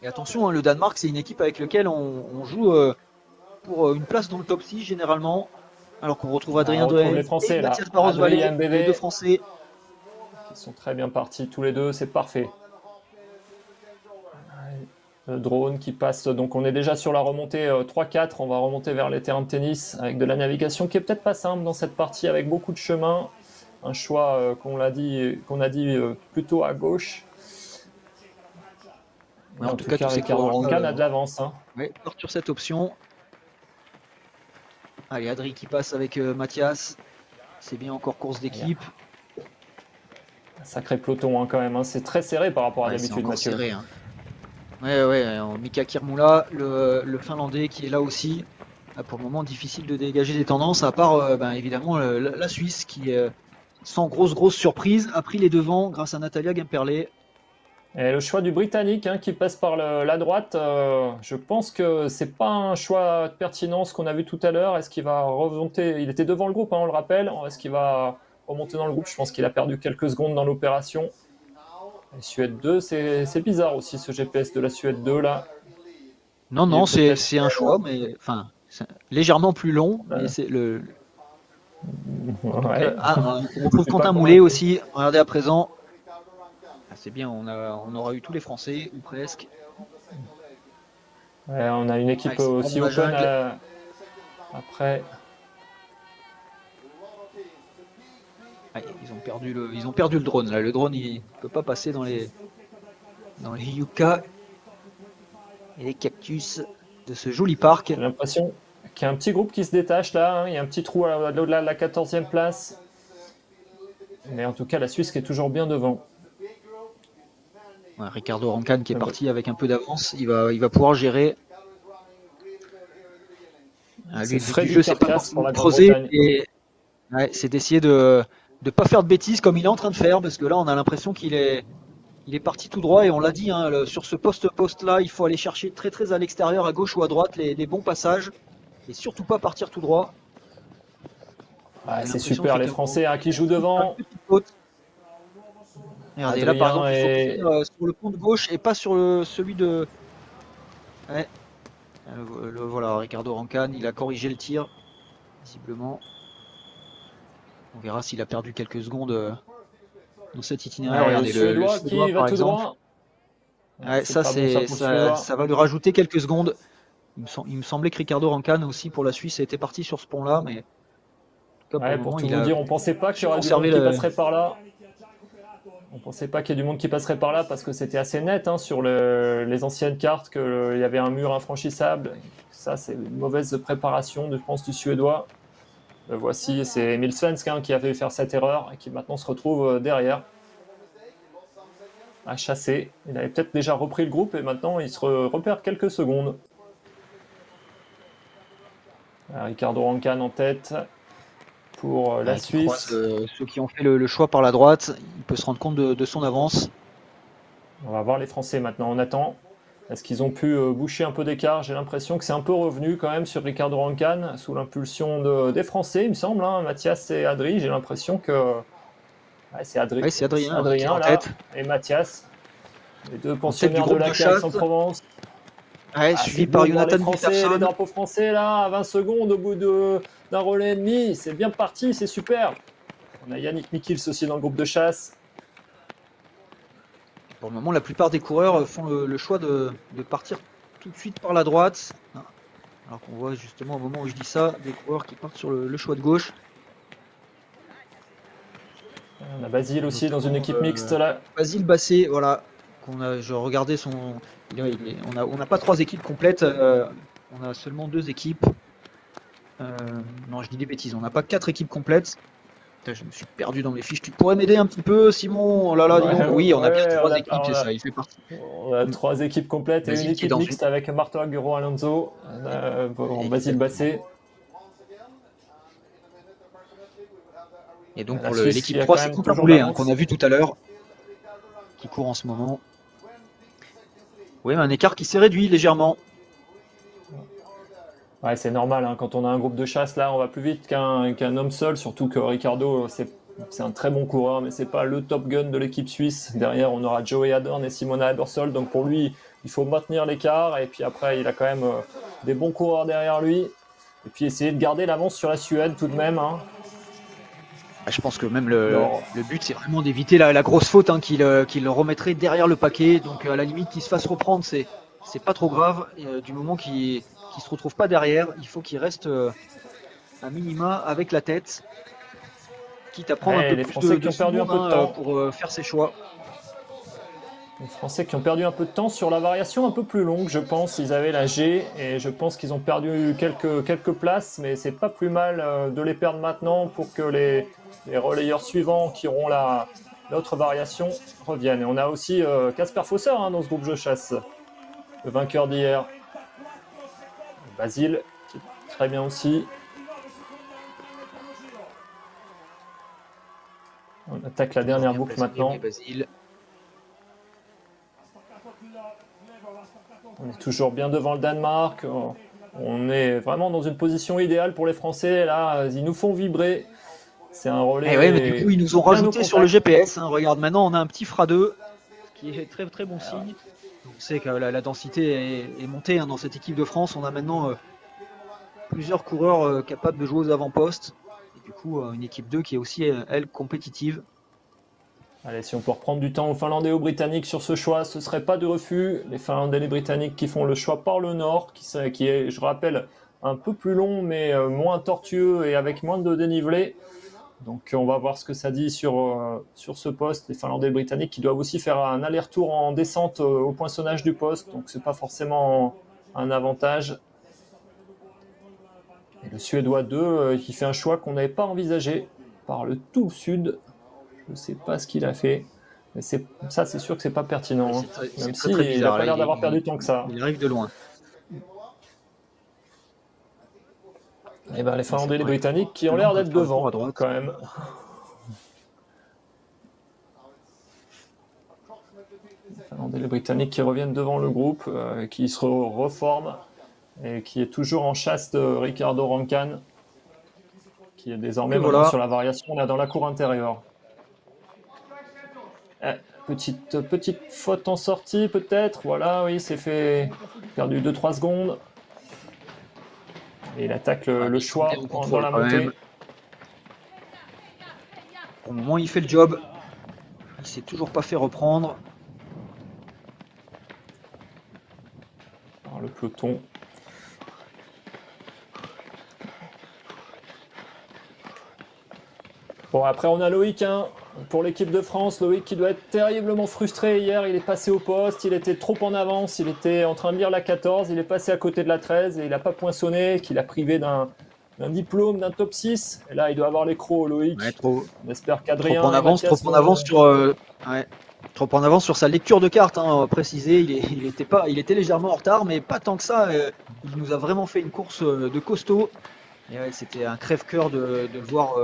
Speaker 2: Et attention, le Danemark, c'est une équipe avec laquelle on joue pour une place dans le top 6 généralement, alors qu'on retrouve Adrien Delaine et Mathias Barros-Vallée, les deux Français
Speaker 3: qui sont très bien partis tous les deux, c'est parfait. Le drone qui passe, donc on est déjà sur la remontée 3-4, on va remonter vers les terrains de tennis avec de la navigation qui est peut-être pas simple dans cette partie avec beaucoup de chemin, un choix qu'on a dit plutôt à gauche.
Speaker 2: Mais en tout cas,
Speaker 3: Ricardo Rancan a de l'avance.
Speaker 2: Oui, porte sur cette option. Allez, Adri qui passe avec Mathias. C'est bien encore course d'équipe.
Speaker 3: Sacré peloton quand même. C'est très serré par rapport à d'habitude, Mathieu.
Speaker 2: Serré, Ouais. Mika Kirmula, le Finlandais qui est là aussi. Pour le moment, difficile de dégager des tendances, à part évidemment la Suisse qui, sans grosse surprise, a pris les devants grâce à Natalia Gemperle.
Speaker 3: Et le choix du Britannique qui passe par la droite, je pense que c'est pas un choix pertinent ce qu'on a vu tout à l'heure. Est-ce qu'il va remonter? Il était devant le groupe, on le rappelle. Est-ce qu'il va remonter dans le groupe? Je pense qu'il a perdu quelques secondes dans l'opération. Suède 2, c'est bizarre aussi ce GPS de la Suède 2 là.
Speaker 2: Non, c'est un choix, mais enfin légèrement plus long. Mais c'est le.
Speaker 3: Ouais.
Speaker 2: On retrouve Quentin Moulet aussi. Regardez à présent. C'est bien, on aura eu tous les Français, ou presque.
Speaker 3: Ouais, on a une équipe aussi open après.
Speaker 2: Ouais, ils ont perdu le drone. Là. Le drone, il ne peut pas passer dans les yucca et les cactus de ce joli parc.
Speaker 3: J'ai l'impression qu'il y a un petit groupe qui se détache là. Il y a un petit trou au-delà de la 14e place. Mais en tout cas, la Suisse qui est toujours bien devant.
Speaker 2: Ricardo Rancan qui est parti avec un peu d'avance, il va pouvoir gérer.
Speaker 3: Lui, le jeu, c'est pas
Speaker 2: pour la creuser. C'est d'essayer de ne pas faire de bêtises comme il est en train de faire, parce que là, on a l'impression qu'il est parti tout droit, et on l'a dit, sur ce poste là, il faut aller chercher très à l'extérieur, à gauche ou à droite, les bons passages, et surtout pas partir tout droit.
Speaker 3: C'est super, les Français qui jouent devant.
Speaker 2: Regardez, là par exemple, il faut finir sur le pont de gauche et pas sur celui de. Ouais. Voilà, Ricardo Rancan, il a corrigé le tir, visiblement. On verra s'il a perdu quelques secondes dans cet itinéraire. Regardez, le Suédois qui va tout droit. Ouais, ça va lui rajouter quelques secondes. Il me semblait que Ricardo Rancan aussi pour la Suisse était parti sur ce pont-là, mais.
Speaker 3: En tout cas, pour tout vous dire, on pensait pas qu'il y aurait du monde qui passerait par là. On ne pensait pas qu'il y ait du monde qui passerait par là parce que c'était assez net sur les anciennes cartes, qu'il y avait un mur infranchissable. Ça, c'est une mauvaise préparation, je pense, du Suédois. Le voici, c'est Emil Svensk qui a fait faire cette erreur et qui maintenant se retrouve derrière à chasser. Il avait peut-être déjà repris le groupe et maintenant il se repère quelques secondes. Ricardo Rancan en tête. Pour la Suisse.
Speaker 2: Ceux qui ont fait le choix par la droite, il peut se rendre compte de son avance.
Speaker 3: On va voir les Français maintenant, on attend. Est-ce qu'ils ont pu boucher un peu d'écart? J'ai l'impression que c'est un peu revenu quand même sur Ricardo Rancan, sous l'impulsion des Français, il me semble. Mathias et Adri, j'ai l'impression que Ouais, c'est Adrien,
Speaker 2: Ouais, c'est Adrien, qui est en
Speaker 3: là,
Speaker 2: tête.
Speaker 3: et Mathias, les deux
Speaker 2: En tête
Speaker 3: pensionnaires
Speaker 2: du
Speaker 3: de
Speaker 2: groupe
Speaker 3: la
Speaker 2: de chasse.
Speaker 3: Aix-en-Provence.
Speaker 2: Ouais,
Speaker 3: Ah, c'est
Speaker 2: suivi
Speaker 3: beau
Speaker 2: par
Speaker 3: de voir les
Speaker 2: Jonathan
Speaker 3: Français, les
Speaker 2: Peterson.
Speaker 3: drapeaux français là, à 20 secondes au bout d'un relais et demi. C'est bien parti, c'est super. On a Yannick Mikils aussi dans le groupe de chasse.
Speaker 2: Pour le moment, la plupart des coureurs font le choix de partir tout de suite par la droite. Alors qu'on voit justement au moment où je dis ça, des coureurs qui partent sur le choix de gauche.
Speaker 3: On a Basile aussi dans une équipe mixte là.
Speaker 2: Basile Bassé, voilà. Je regardais son. On n'a pas 3 équipes complètes, on a seulement 2 équipes. Non, je dis des bêtises, on n'a pas 4 équipes complètes. Putain, je me suis perdu dans mes fiches. Tu pourrais m'aider un petit peu, Simon? Oh là là, dis donc. Oui, on a bien 3 équipes, c'est ça, il fait partie.
Speaker 3: On a 3 équipes complètes et une
Speaker 2: Basile qui est
Speaker 3: équipe
Speaker 2: dans
Speaker 3: mixte avec Martin Aguro Alonso, Basile Bassé.
Speaker 2: Et donc
Speaker 3: La
Speaker 2: pour
Speaker 3: Suisse
Speaker 2: l'équipe
Speaker 3: qui a
Speaker 2: 3,
Speaker 3: quand
Speaker 2: c'est
Speaker 3: même
Speaker 2: Quentin
Speaker 3: toujours
Speaker 2: Boulet,
Speaker 3: d'avance.
Speaker 2: qu'on a vu tout à l'heure, qui court en ce moment. Oui, mais un écart qui s'est réduit légèrement.
Speaker 3: Ouais, c'est normal, hein. Quand on a un groupe de chasse là, on va plus vite qu'un homme seul, surtout que Ricardo, c'est un très bon coureur, mais c'est pas le top gun de l'équipe suisse. Derrière, on aura Joey Adorn et Simona Ebersol, donc pour lui, il faut maintenir l'écart, et puis après, il a quand même des bons coureurs derrière lui, et puis essayer de garder l'avance sur la Suède tout de même, hein.
Speaker 2: Je pense que même le but, c'est vraiment d'éviter la grosse faute, hein, qu'il remettrait derrière le paquet. Donc à la limite, qu'il se fasse reprendre, c'est pas trop grave. Et, du moment qu'il se retrouve pas derrière, il faut qu'il reste à minima avec la tête, quitte à prendre un peu
Speaker 3: Les
Speaker 2: plus
Speaker 3: Français qui
Speaker 2: de
Speaker 3: ont perdu un
Speaker 2: secondes,
Speaker 3: peu de temps.
Speaker 2: pour faire ses choix.
Speaker 3: Les Français qui ont perdu un peu de temps sur la variation un peu plus longue, je pense. Ils avaient la G et je pense qu'ils ont perdu quelques places, mais c'est pas plus mal de les perdre maintenant pour que les relayeurs suivants qui auront l'autre variation reviennent. Et on a aussi Casper Fosser, hein, dans ce groupe de chasse, le vainqueur d'hier. Basile, qui est très bien aussi. On attaque la dernière boucle maintenant.
Speaker 2: Basile.
Speaker 3: On est toujours bien devant le Danemark. On est vraiment dans une position idéale pour les Français. Là, ils nous font vibrer. C'est un relais.
Speaker 2: Ouais, mais du coup, ils nous ont rajouté sur le GPS. Hein. Regarde, maintenant, on a un petit frein 2, ce qui est très très bon signe. On sait que la densité est montée, hein, dans cette équipe de France. On a maintenant plusieurs coureurs capables de jouer aux avant-postes. Et du coup, une équipe 2 qui est aussi, elle, compétitive.
Speaker 3: Allez, si on peut reprendre du temps aux Finlandais et aux Britanniques sur ce choix, ce ne serait pas de refus. Les Finlandais et les Britanniques qui font le choix par le nord, qui est, je rappelle, un peu plus long, mais moins tortueux et avec moins de dénivelé. Donc on va voir ce que ça dit sur ce poste. Les Finlandais et les Britanniques qui doivent aussi faire un aller-retour en descente au poinçonnage du poste, donc c'est pas forcément un avantage. Et le Suédois 2 qui fait un choix qu'on n'avait pas envisagé par le tout sud. Je ne sais pas ce qu'il a fait, mais ça c'est sûr que c'est pas pertinent, hein. Même si il n'a pas l'air d'avoir perdu tant que ça.
Speaker 2: Il arrive de loin.
Speaker 3: Et ben les Finlandais et les Britanniques qui ont l'air d'être devant quand même. Les Finlandais et les Britanniques qui reviennent devant le groupe, qui se reforment et qui est toujours en chasse de Ricardo Rancan, qui est désormais maintenant sur la variation là dans la cour intérieure. Petite faute en sortie peut-être, voilà, oui, c'est fait, perdu 2-3 secondes. Et il attaque le choix dans la montée.
Speaker 2: Pour le moment, il fait le job. Il s'est toujours pas fait reprendre.
Speaker 3: Alors, le peloton. Bon, après on a Loïc, hein, pour l'équipe de France. Loïc qui doit être terriblement frustré hier. Il est passé au poste, il était trop en avance, il était en train de lire la 14, il est passé à côté de la 13 et il n'a pas poinçonné, qu'il a privé d'un diplôme, d'un top 6. Et là, il doit avoir les crocs, Loïc.
Speaker 2: Ouais, trop.
Speaker 3: On espère qu'Adrien
Speaker 2: trop en avance sur sa lecture de cartes, hein, précisé. Il était légèrement en retard, mais pas tant que ça. Il nous a vraiment fait une course de costaud. Et ouais, c'était un crève-cœur de le voir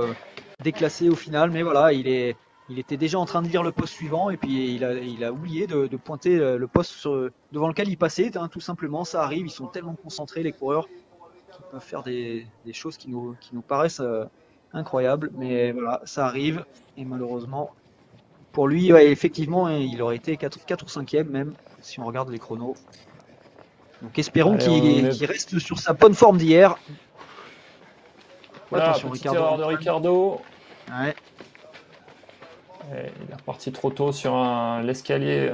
Speaker 2: déclassé au final, mais voilà, il était déjà en train de lire le poste suivant et puis il a oublié de pointer le poste devant lequel il passait, hein, tout simplement. Ça arrive, ils sont tellement concentrés, les coureurs, qui peuvent faire des choses qui nous paraissent incroyables, mais voilà, ça arrive et malheureusement Pour lui, ouais, effectivement, il aurait été 4 ou 5e même, si on regarde les chronos. Donc espérons qu'il reste sur sa bonne forme d'hier.
Speaker 3: Voilà, attention, petite erreur de Ricciardo.
Speaker 2: Ouais.
Speaker 3: Et il est reparti trop tôt sur l'escalier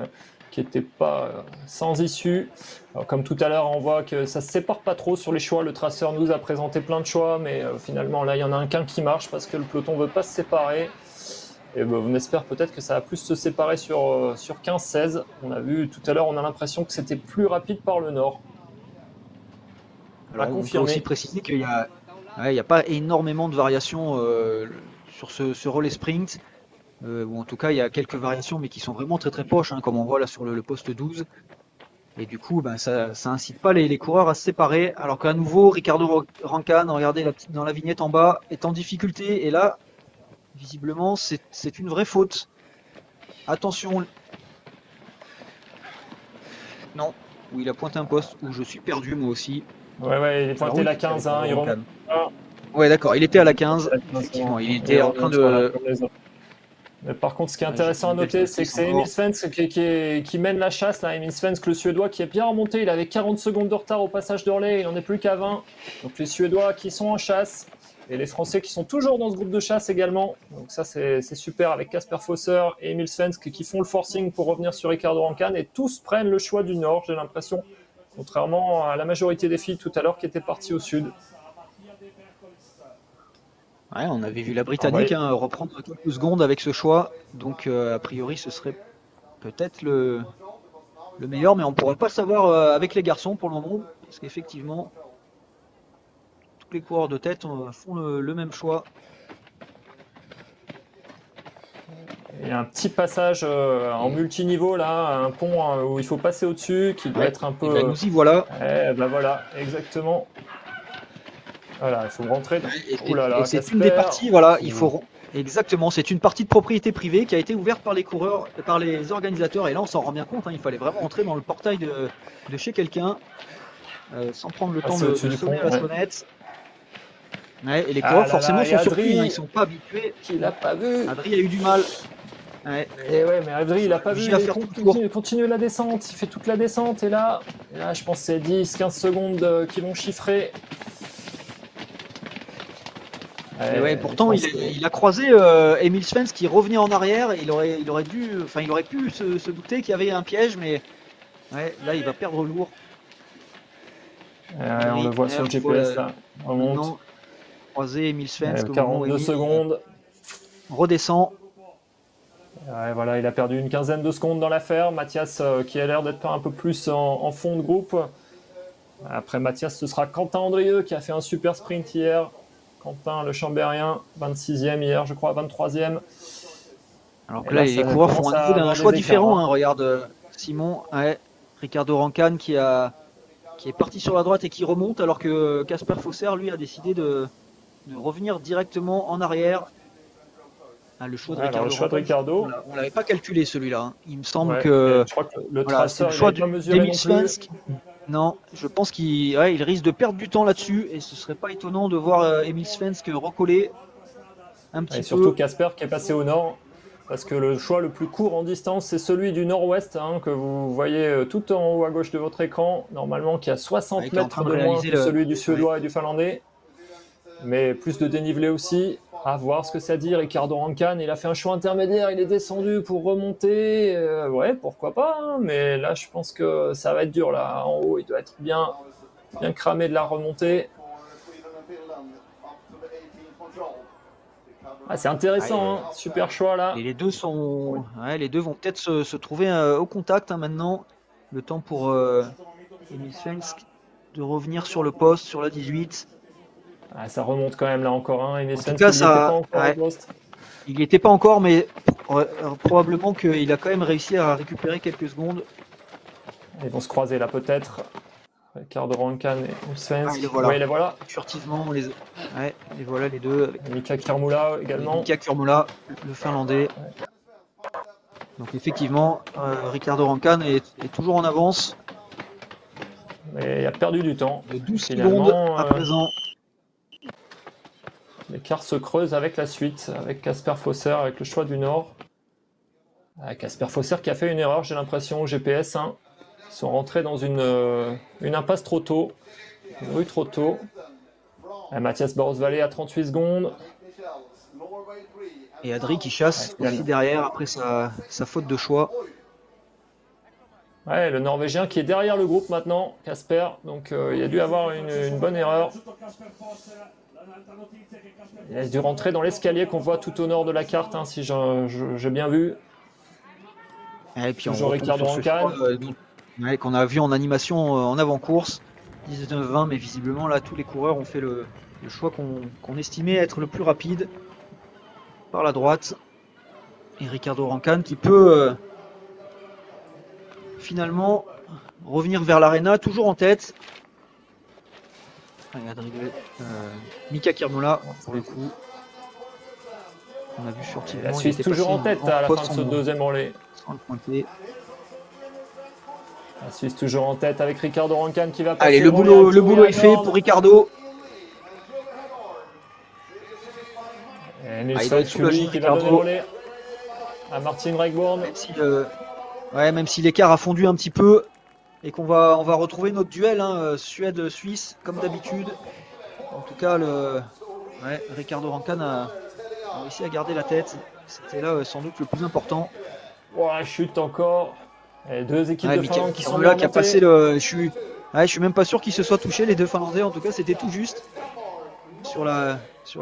Speaker 3: qui n'était pas sans issue. Alors, comme tout à l'heure, on voit que ça ne se sépare pas trop sur les choix. Le traceur nous a présenté plein de choix, mais finalement, là, il y en a qu'un qui marche parce que le peloton ne veut pas se séparer. Et on espère peut-être que ça va plus se séparer sur 15-16. On a vu tout à l'heure, on a l'impression que c'était plus rapide par le nord.
Speaker 2: Alors, on peut aussi préciser qu'il n'y a pas énormément de variations sur ce relais sprint. Ou en tout cas, il y a quelques variations, mais qui sont vraiment très très proches, hein, comme on voit là sur le poste 12. Et du coup, ça incite pas les coureurs à se séparer. Alors qu'à nouveau, Ricardo Rancan, regardez dans la vignette en bas, est en difficulté. Et là, visiblement, c'est une vraie faute. Attention. Non, où il a pointé un poste, où je suis perdu moi aussi.
Speaker 3: Ouais, il est pointé la 15, hein, il remonte.
Speaker 2: Ouais, d'accord, il était à la 15. Effectivement, il était en train de...
Speaker 3: Mais par contre, ce qui est intéressant à noter, c'est que c'est Emil Svensk qui mène la chasse. Là. Emil Svensk, le Suédois, qui est bien remonté. Il avait 40 secondes de retard au passage d'Orlais. Il n'en est plus qu'à 20. Donc les Suédois qui sont en chasse. Et les Français qui sont toujours dans ce groupe de chasse également. Donc ça, c'est super avec Kasper Fosser et Emil Svensk qui font le forcing pour revenir sur Ricardo Rancan. Et tous prennent le choix du nord, j'ai l'impression. Contrairement à la majorité des filles tout à l'heure qui étaient parties au sud.
Speaker 2: Ouais, on avait vu la Britannique reprendre quelques secondes avec ce choix, donc a priori ce serait peut-être le meilleur, mais on ne pourrait pas le savoir avec les garçons pour le moment, parce qu'effectivement, tous les coureurs de tête font le même choix.
Speaker 3: Il y a un petit passage en multiniveau là, un pont où il faut passer au-dessus, qui doit être un peu...
Speaker 2: Ben nous y voilà.
Speaker 3: Voilà, exactement. Voilà, il faut rentrer.
Speaker 2: Et c'est une des parties, voilà, il faut... Exactement, c'est une partie de propriété privée qui a été ouverte par les coureurs, par les organisateurs, et là on s'en rend bien compte, hein, il fallait vraiment entrer dans le portail de chez quelqu'un, sans prendre le temps de sonner à la sonnette. Ouais, et les coureurs forcément sont surpris, hein, ils sont pas habitués.
Speaker 3: Il n'a pas vu.
Speaker 2: Adri a eu du mal.
Speaker 3: Ouais. Et ouais, mais Adri il n'a pas vu, il continue la descente, il fait toute la descente, et là je pense que c'est 10-15 secondes qui vont chiffrer.
Speaker 2: Ouais, pourtant, il a croisé Emil Svensk qui revenait en arrière. Il aurait pu se douter qu'il y avait un piège, mais ouais, là, il va perdre lourd.
Speaker 3: On le voit sur le GPS là. On monte.
Speaker 2: Croisé Emil Svensk.
Speaker 3: 42 secondes.
Speaker 2: On redescend.
Speaker 3: Ouais, voilà, il a perdu une quinzaine de secondes dans l'affaire. Mathias qui a l'air d'être un peu plus en fond de groupe. Après Mathias, ce sera Quentin Andrieux qui a fait un super sprint hier. Quentin, le Chambérien, 26e hier, je crois, 23e.
Speaker 2: Alors que là, les coureurs font un choix différent. Hein. Regarde Simon, Ricardo Rancan qui est parti sur la droite et qui remonte, alors que Kasper Fosser, lui, a décidé de revenir directement en arrière. Le choix de Ricardo. On ne l'avait pas calculé celui-là. Hein. Il me semble que...
Speaker 3: Je crois que le traceur,
Speaker 2: choix d'Emil
Speaker 3: Svensk.
Speaker 2: Non, je pense qu'il risque de perdre du temps là-dessus et ce serait pas étonnant de voir Emil Svensk recoller un petit peu.
Speaker 3: Et surtout Kasper qui est passé au nord, parce que le choix le plus court en distance, c'est celui du nord-ouest, hein, que vous voyez tout en haut à gauche de votre écran, normalement qui a 60 mètres de moins que celui du Suédois et du Finlandais, mais plus de dénivelé aussi. À voir ce que ça dit. Ricardo Rancan, il a fait un choix intermédiaire, il est descendu pour remonter. Ouais, pourquoi pas, hein, mais là, je pense que ça va être dur. Là, en haut, il doit être bien cramé de la remontée. C'est intéressant, super choix là.
Speaker 2: Et les deux vont peut-être se trouver au contact maintenant. Le temps pour Emil Svensk de revenir sur le poste, sur la 18.
Speaker 3: Ça remonte quand même là encore. Hein.
Speaker 2: En tout cas, il n'y était pas encore, mais probablement qu'il a quand même réussi à récupérer quelques secondes.
Speaker 3: Ils vont se croiser là peut-être. Ricardo Rancan et Svensk.
Speaker 2: Les voilà. Furtivement, les voilà les deux.
Speaker 3: Mika Kurmula également.
Speaker 2: Mika Kurmula, le Finlandais. Donc effectivement, Ricardo Rancan est toujours en avance.
Speaker 3: Mais il a perdu du temps.
Speaker 2: De 12 secondes à présent.
Speaker 3: L'écart se creuse avec la suite, avec Kasper Fosser, avec le choix du Nord. Casper Fosser qui a fait une erreur, j'ai l'impression, au GPS. Hein. Ils sont rentrés dans une impasse trop tôt, une rue trop tôt. Mathias Boros-Vallée à 38 secondes.
Speaker 2: Et Adri qui chasse aussi derrière après sa faute de choix.
Speaker 3: Ouais, le Norvégien qui est derrière le groupe maintenant, Casper. Donc il a dû avoir une bonne erreur. Il a dû rentrer dans l'escalier qu'on voit tout au nord de la carte, hein, si j'ai bien vu.
Speaker 2: Et puis on Ricardo Rancan. Qu'on a vu en animation en avant-course. 19-20, mais visiblement là tous les coureurs ont fait le choix qu'on estimait être le plus rapide par la droite. Et Ricardo Rancan qui peut finalement revenir vers l'arena, toujours en tête. Mika Kirmola pour le coup. On a vu furtivement.
Speaker 3: La Suisse toujours en tête à la fin de ce deuxième relais.
Speaker 2: Sans le pointer.
Speaker 3: La Suisse toujours en tête avec Ricardo Rancan qui va passer.
Speaker 2: Allez, le boulot est fait pour Ricardo.
Speaker 3: Et Nilsson Kulli qui va donner le relais à Martin Regborn.
Speaker 2: Même si l'écart a fondu un petit peu et qu'on va retrouver notre duel Suède-Suisse comme d'habitude. En tout cas, Ricardo Rancan a réussi à garder la tête. C'était là sans doute le plus important.
Speaker 3: Chute encore. Et deux équipes de Finlande qui sont
Speaker 2: là qui a passé je suis même pas sûr qu'ils se soient touchés les deux Finlandais. En tout cas, c'était tout juste sur la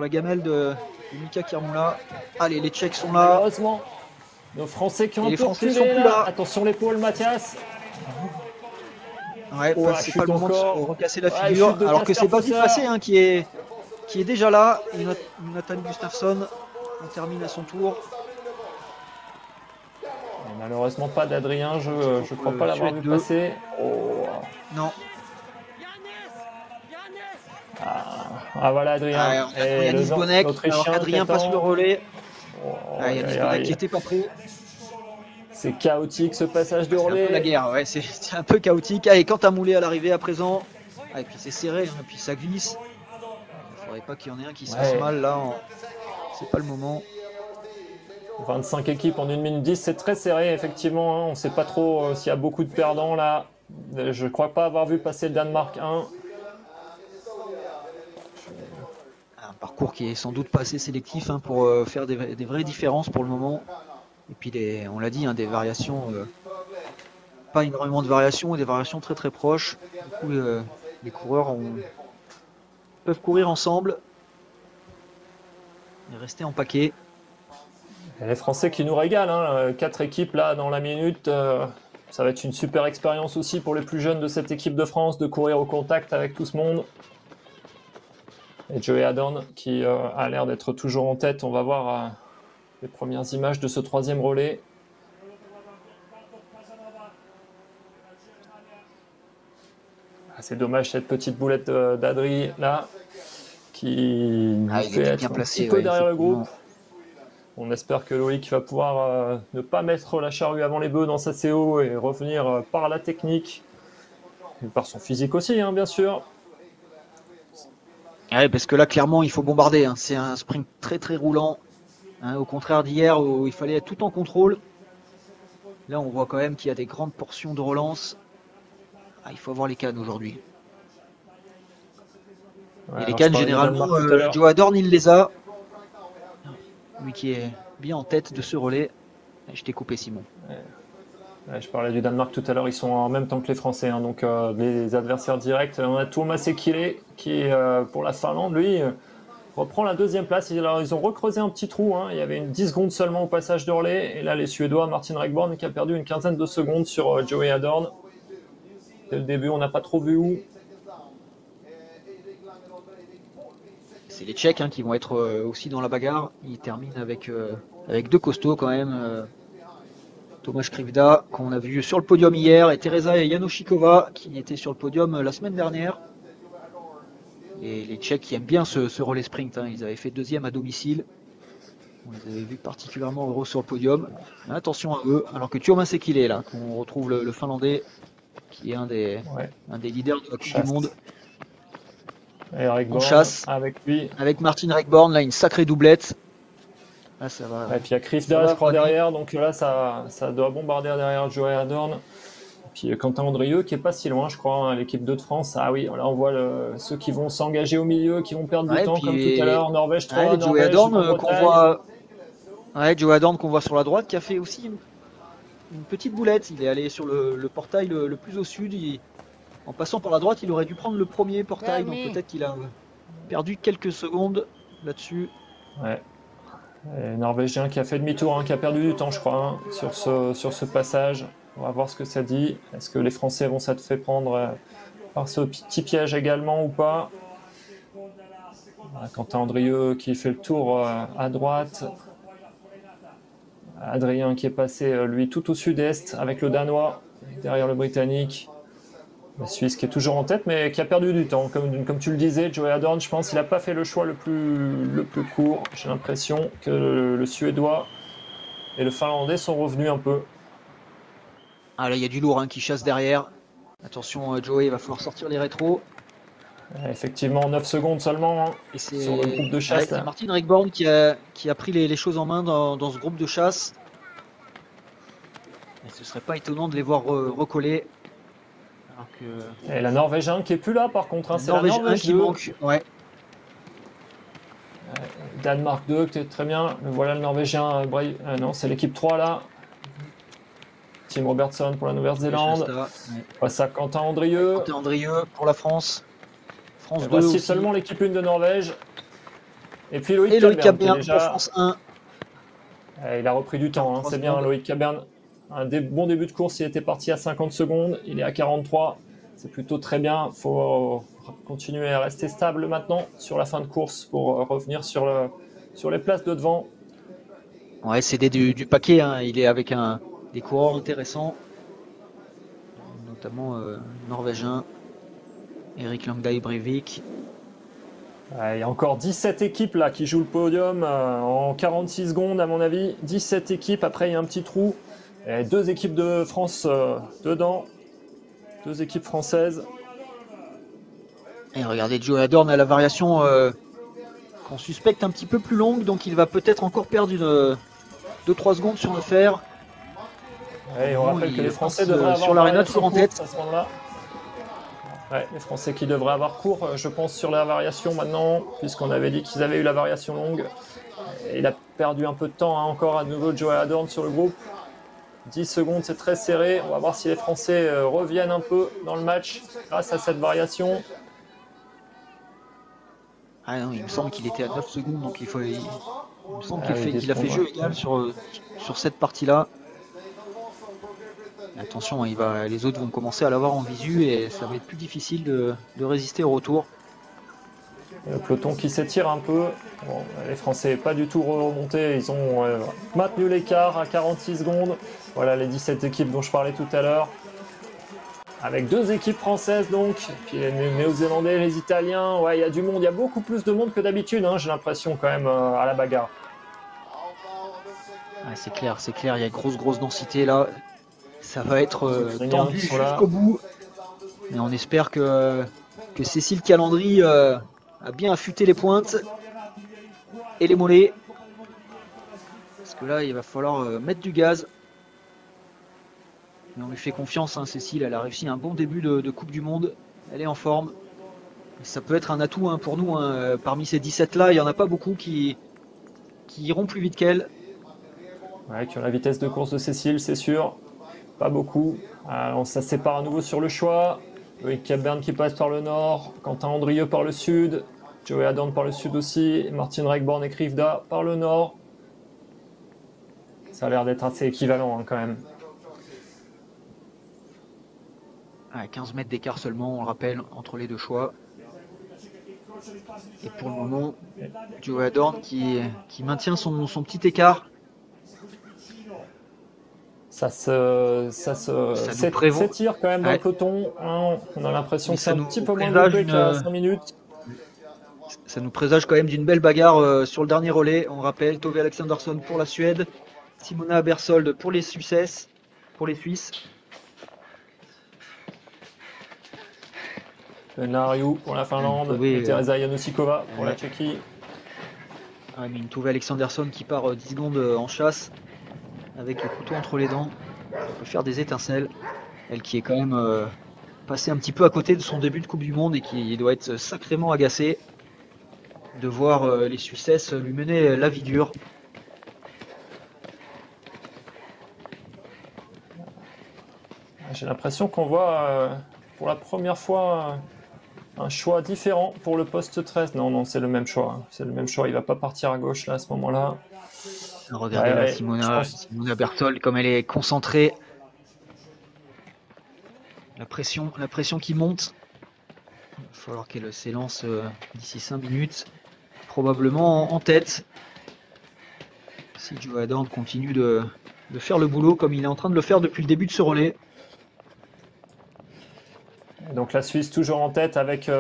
Speaker 2: gamelle de Mika Kirmola. Allez, les Tchèques sont là.
Speaker 3: Heureusement, nos Français qui ont un peu
Speaker 2: sont plus là.
Speaker 3: Attention l'épaule, Mathias.
Speaker 2: C'est pas le moment de se recasser la figure. Alors que c'est Basi Fassé qui est déjà là. Et Nathan Gustafsson, on termine à son tour.
Speaker 3: Et malheureusement pas d'Adrien, je crois pas l'avoir vu passer.
Speaker 2: Non.
Speaker 3: Voilà Adrien.
Speaker 2: Et Yanis Bonek, alors qu'Adrien passe le relais. Yanis Bonek qui était pas prêt.
Speaker 3: C'est chaotique ce passage de relais.
Speaker 2: C'est un peu la guerre, c'est un peu chaotique. Allez, quant à Moulet à l'arrivée à présent. Et puis c'est serré, et puis ça glisse. Il ne faudrait pas qu'il y en ait un qui se fasse mal là. C'est pas le moment.
Speaker 3: 25 équipes en 1 minute 10, c'est très serré effectivement. On ne sait pas trop s'il y a beaucoup de perdants là. Je ne crois pas avoir vu passer le Danemark 1.
Speaker 2: Un parcours qui est sans doute pas assez sélectif pour faire des vraies différences pour le moment. Et puis on l'a dit, des variations, pas énormément de variations, des variations très très proches. Du coup, les coureurs peuvent courir ensemble et rester en paquet.
Speaker 3: Et les Français qui nous régalent, 4 équipes là dans la minute. Ça va être une super expérience aussi pour les plus jeunes de cette équipe de France de courir au contact avec tout ce monde. Et Joey Adorn qui a l'air d'être toujours en tête. On va voir les premières images de ce troisième relais. C'est dommage cette petite boulette d'Adri là qui fait être un petit peu derrière le groupe. On espère que Loïc va pouvoir ne pas mettre la charrue avant les bœufs dans sa CO et revenir par la technique et par son physique aussi, bien sûr.
Speaker 2: Parce que là, clairement, il faut bombarder. C'est un sprint très très roulant. Au contraire d'hier où il fallait être tout en contrôle. Là, on voit quand même qu'il y a des grandes portions de relance. Il faut avoir les cannes aujourd'hui. Et les cannes, généralement, Joe Adorn, il les a. Lui qui est bien en tête de ce relais. Je t'ai coupé, Simon.
Speaker 3: Je parlais du Danemark tout à l'heure, ils sont en même temps que les Français, donc les adversaires directs. On a Tuomas Sekile qui, pour la Finlande, lui, reprend la deuxième place. Alors, ils ont recreusé un petit trou, il y avait 10 secondes seulement au passage de relais. Et là, les Suédois, Martin Regborn qui a perdu une quinzaine de secondes sur Joey Adorn. Dès le début, on n'a pas trop vu où.
Speaker 2: C'est les Tchèques qui vont être aussi dans la bagarre. Ils terminent avec deux costauds quand même. Tomáš Krivda, qu'on a vu sur le podium hier, et Teresa Janošíková, qui était sur le podium la semaine dernière. Et les Tchèques qui aiment bien ce relais sprint. Ils avaient fait deuxième à domicile. On les avait vus particulièrement heureux sur le podium. Mais attention à eux, alors que Tuomas Sekile est là, qu'on retrouve le Finlandais, qui est un des leaders de la Coupe du Monde.
Speaker 3: Et Regborn,
Speaker 2: on chasse
Speaker 3: avec lui.
Speaker 2: Avec Martin Regborn, là une sacrée doublette. Ah, ça va.
Speaker 3: Et puis il y a Krivda, je crois, derrière. Donc là, ça doit bombarder derrière Joey Adorn. Puis Quentin Andrieux qui est pas si loin, je crois, hein, l'équipe 2 de France. Ah oui, là on voit ceux qui vont s'engager au milieu, qui vont perdre du temps comme tout à l'heure. Norvège 3,
Speaker 2: Joey
Speaker 3: Norvège,
Speaker 2: Adorn qu'on voit. Joey Adorn qu'on voit sur la droite, qui a fait aussi une petite boulette. Il est allé sur le portail le plus au sud. En passant par la droite, il aurait dû prendre le premier portail, donc peut-être qu'il a perdu quelques secondes là-dessus.
Speaker 3: Ouais. Et Norvégien qui a fait demi-tour, hein, qui a perdu du temps, je crois, hein, sur ce passage. On va voir ce que ça dit. Est-ce que les Français vont s'être fait prendre par ce petit piège également ou pas? Quentin Andrieux qui fait le tour à droite. Adrien qui est passé, lui, tout au sud-est avec le Danois, derrière le Britannique. Le Suisse qui est toujours en tête, mais qui a perdu du temps. Comme tu le disais, Joey Adorn, je pense qu'il n'a pas fait le choix le plus court. J'ai l'impression que le Suédois et le Finlandais sont revenus un peu.
Speaker 2: Ah là, il y a du lourd qui chasse derrière. Attention, Joey, il va falloir sortir les rétros.
Speaker 3: Effectivement, 9 secondes seulement
Speaker 2: et
Speaker 3: sur le groupe de chasse.
Speaker 2: C'est Martin Rekborn qui a pris les choses en main dans ce groupe de chasse. Et ce serait pas étonnant de les voir recoller.
Speaker 3: Et la Norvégienne qui est plus là par contre, hein,
Speaker 2: c'est la Norvège qui manque. Ouais.
Speaker 3: Danemark 2, très bien. Voilà le Norvégien. Non, c'est l'équipe 3 là. Tim Robertson pour la Nouvelle-Zélande. Passe à Quentin Andrieux.
Speaker 2: Quentin Andrieux pour la France. France 2
Speaker 3: voici
Speaker 2: aussi.
Speaker 3: Seulement l'équipe 1 de Norvège. Et puis Loïc
Speaker 2: Cabern déjà... pour France 1.
Speaker 3: Il a repris du temps, c'est bien Loïc Cabern. Un bon début de course, il était parti à 50 secondes, il est à 43. C'est plutôt très bien. Il faut continuer à rester stable maintenant sur la fin de course pour revenir sur les places de devant.
Speaker 2: Ouais, c'est du paquet. Il est avec des coureurs intéressants, notamment norvégien Erik Langdal Breivik.
Speaker 3: Il y a encore 17 équipes là qui jouent le podium en 46 secondes à mon avis. 17 équipes, après il y a un petit trou. Et 2 équipes de France dedans. 2 équipes françaises.
Speaker 2: Et regardez, Joey Adorn a la variation qu'on suspecte un petit peu plus longue, donc il va peut-être encore perdre 2-3 secondes sur le fer.
Speaker 3: Et on rappelle que les Français devraient avoir
Speaker 2: sur l'aréna toujours en tête
Speaker 3: à ce moment-là. Ouais, les Français qui devraient avoir court, je pense, sur la variation maintenant, puisqu'on avait dit qu'ils avaient eu la variation longue. Et il a perdu un peu de temps encore à nouveau Joey Adorn sur le groupe. 10 secondes, c'est très serré. On va voir si les Français reviennent un peu dans le match grâce à cette variation.
Speaker 2: Ah non, il me semble qu'il était à 9 secondes, donc il me semble qu'il a fait jeu égal sur cette partie-là. Attention, les autres vont commencer à l'avoir en visu et ça va être plus difficile de résister au retour.
Speaker 3: Le peloton qui s'étire un peu. Bon, les Français pas du tout remontés, ils ont maintenu l'écart à 46 secondes. Voilà les 17 équipes dont je parlais tout à l'heure. Avec 2 équipes françaises donc, puis les Néo-Zélandais, les Italiens. Ouais, il y a du monde, il y a beaucoup plus de monde que d'habitude, j'ai l'impression quand même à la bagarre.
Speaker 2: Ouais, c'est clair, il y a grosse densité là. Ça va être tendu jusqu'au bout. Mais on espère que Cécile Calandry a bien affûté les pointes et les mollets. Parce que là, il va falloir mettre du gaz. Mais on lui fait confiance, Cécile. Elle a réussi un bon début de Coupe du Monde. Elle est en forme. Et ça peut être un atout pour nous. Parmi ces 17-là, il n'y en a pas beaucoup qui iront plus vite qu'elle.
Speaker 3: Ouais, qui ont la vitesse de course de Cécile, c'est sûr. Pas beaucoup. Alors, ça se sépare à nouveau sur le choix. Loïc Cabern qui passe par le nord, Quentin Andrieux par le sud, Joey Adorn par le sud aussi, Martin Rekborn et Krivda par le nord. Ça a l'air d'être assez équivalent quand même.
Speaker 2: 15 mètres d'écart seulement, on le rappelle, entre les deux choix. Et pour le moment, Joey Adorn qui maintient son petit écart.
Speaker 3: Ça s'étire quand même dans le peloton. On a l'impression que c'est un petit peu moins groupé qu'il y a 5 minutes.
Speaker 2: Ça nous présage quand même d'une belle bagarre sur le dernier relais. On rappelle, Tove Alexandersson pour la Suède, Simona Bersold pour les Suisses.
Speaker 3: Nariou pour la Finlande et Teresa Janosikova pour la Tchéquie.
Speaker 2: Ah, mais une Tove Alexanderson qui part 10 secondes en chasse avec le couteau entre les dents. Elle peut faire des étincelles. Elle qui est quand même passée un petit peu à côté de son début de Coupe du Monde et qui doit être sacrément agacée de voir les Suissesses lui mener la vie dure.
Speaker 3: J'ai l'impression qu'on voit pour la première fois un choix différent pour le poste 13. Non, non, c'est le même choix. C'est le même choix. Il va pas partir à gauche là à ce moment-là.
Speaker 2: Regardez
Speaker 3: Ouais,
Speaker 2: là,
Speaker 3: ouais,
Speaker 2: Simona Berthold, comme elle est concentrée. La pression qui monte. Il va falloir qu'elle s'élance d'ici 5 minutes. Probablement en tête. Si Joe Adorn continue de faire le boulot comme il est en train de le faire depuis le début de ce relais.
Speaker 3: Donc la Suisse toujours en tête avec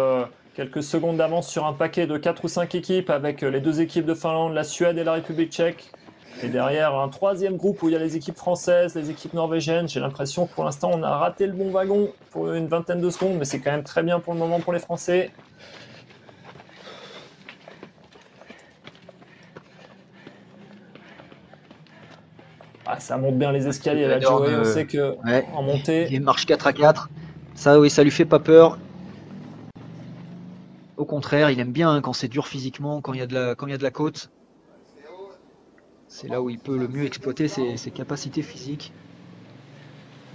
Speaker 3: quelques secondes d'avance sur un paquet de 4 ou 5 équipes avec les 2 équipes de Finlande, la Suède et la République tchèque. Et derrière un 3e groupe où il y a les équipes françaises, les équipes norvégiennes. J'ai l'impression que pour l'instant on a raté le bon wagon pour une vingtaine de secondes, mais c'est quand même très bien pour le moment pour les Français. Ah, ça monte bien les escaliers là, Joey, on sait que en montée...
Speaker 2: Il marche 4 à 4. Ça, oui, ça lui fait pas peur. Au contraire, il aime bien quand c'est dur physiquement, quand il y a de la côte. C'est là où il peut le mieux exploiter ses capacités physiques.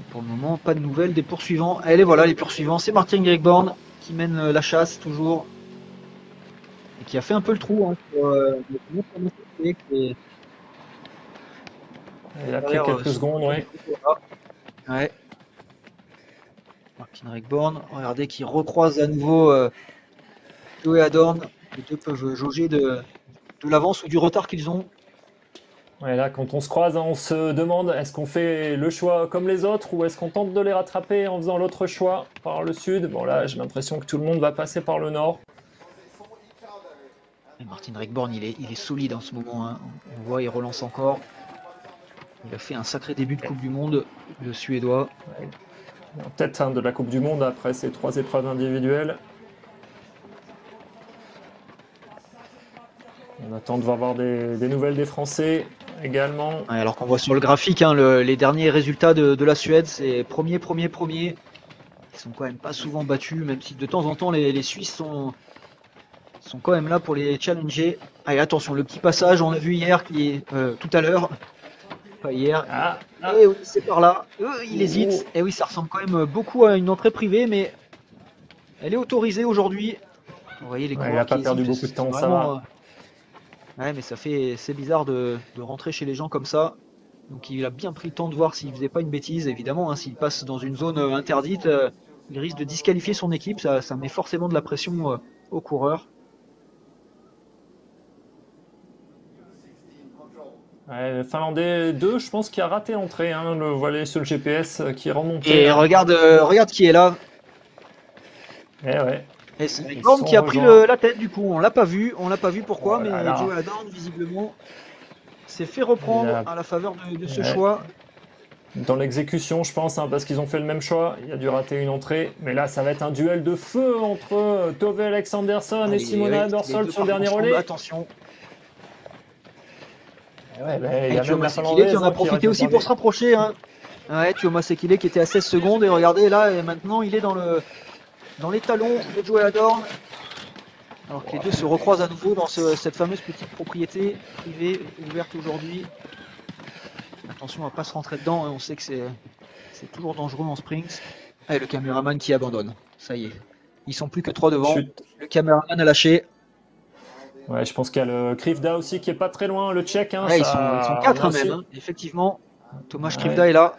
Speaker 2: Et pour le moment, pas de nouvelles des poursuivants. Allez, voilà, les poursuivants. C'est Martin Grigborn qui mène la chasse toujours. Et qui a fait un peu le trou.
Speaker 3: Il a pris quelques secondes, oui.
Speaker 2: Ouais. Martin Grigborn, regardez qu'il recroise à nouveau Joe Adorn. Les deux peuvent jauger de l'avance ou du retard qu'ils ont.
Speaker 3: Ouais, là, quand on se croise, on se demande est-ce qu'on fait le choix comme les autres ou est-ce qu'on tente de les rattraper en faisant l'autre choix par le sud. Bon, là, j'ai l'impression que tout le monde va passer par le nord.
Speaker 2: Et Martin Grigborn, il est solide en ce moment. Hein. On voit, il relance encore. Il a fait un sacré début de Coupe du Monde, le Suédois.
Speaker 3: En tête de la Coupe du Monde après ces 3 épreuves individuelles. On attend de voir des nouvelles des Français également.
Speaker 2: Ouais, alors qu'on voit sur le graphique hein, les derniers résultats de la Suède, c'est premier. Ils sont quand même pas souvent battus, même si de temps en temps les Suisses sont quand même là pour les challenger. Allez, attention, le petit passage, on l'a vu hier, tout à l'heure. Pas hier. Et oui, c'est par là. Il hésite. Et oui, ça ressemble quand même beaucoup à une entrée privée, mais elle est autorisée aujourd'hui. Vous voyez les coureurs
Speaker 3: il n'a pas
Speaker 2: qui
Speaker 3: perdu
Speaker 2: hésitent,
Speaker 3: beaucoup de temps,
Speaker 2: vraiment,
Speaker 3: ça va.
Speaker 2: Ouais, mais c'est bizarre de rentrer chez les gens comme ça. Donc il a bien pris le temps de voir s'il faisait pas une bêtise. Évidemment, hein, s'il passe dans une zone interdite, il risque de disqualifier son équipe. Ça met forcément de la pression aux coureurs.
Speaker 3: Ouais, le Finlandais 2, je pense qu'il a raté l'entrée. Hein, le voilà sur le GPS qui est remonté.
Speaker 2: Et regarde qui est là.
Speaker 3: Eh ouais.
Speaker 2: Et c'est Grigborn qui a pris la tête du coup. On l'a pas vu pourquoi, mais Joe Adorn visiblement s'est fait reprendre à la faveur de ce choix.
Speaker 3: Dans l'exécution, je pense, hein, parce qu'ils ont fait le même choix. Il a dû rater une entrée. Mais là, ça va être un duel de feu entre Tove Alexanderson et Simona Berthold sur le dernier relais.
Speaker 2: Attention.
Speaker 3: Ouais, il y a
Speaker 2: Tuomas Sekile qui en a profité aussi pour se rapprocher. Hein. Ouais, Tuomas Sekile qui était à 16 secondes. Et regardez là, et maintenant il est dans les talons de Joe Adorn. Alors que les deux se recroisent à nouveau dans cette fameuse petite propriété privée ouverte aujourd'hui. Attention à ne pas se rentrer dedans, hein. On sait que c'est toujours dangereux en sprint. Et le caméraman qui abandonne. Ça y est. Ils sont plus que 3 devant. Le caméraman a lâché.
Speaker 3: Ouais, je pense qu'il y a le Krivda aussi qui est pas très loin, le Tchèque. Hein,
Speaker 2: ouais, ils sont 4 même, hein. Effectivement. Thomas Krivda est là.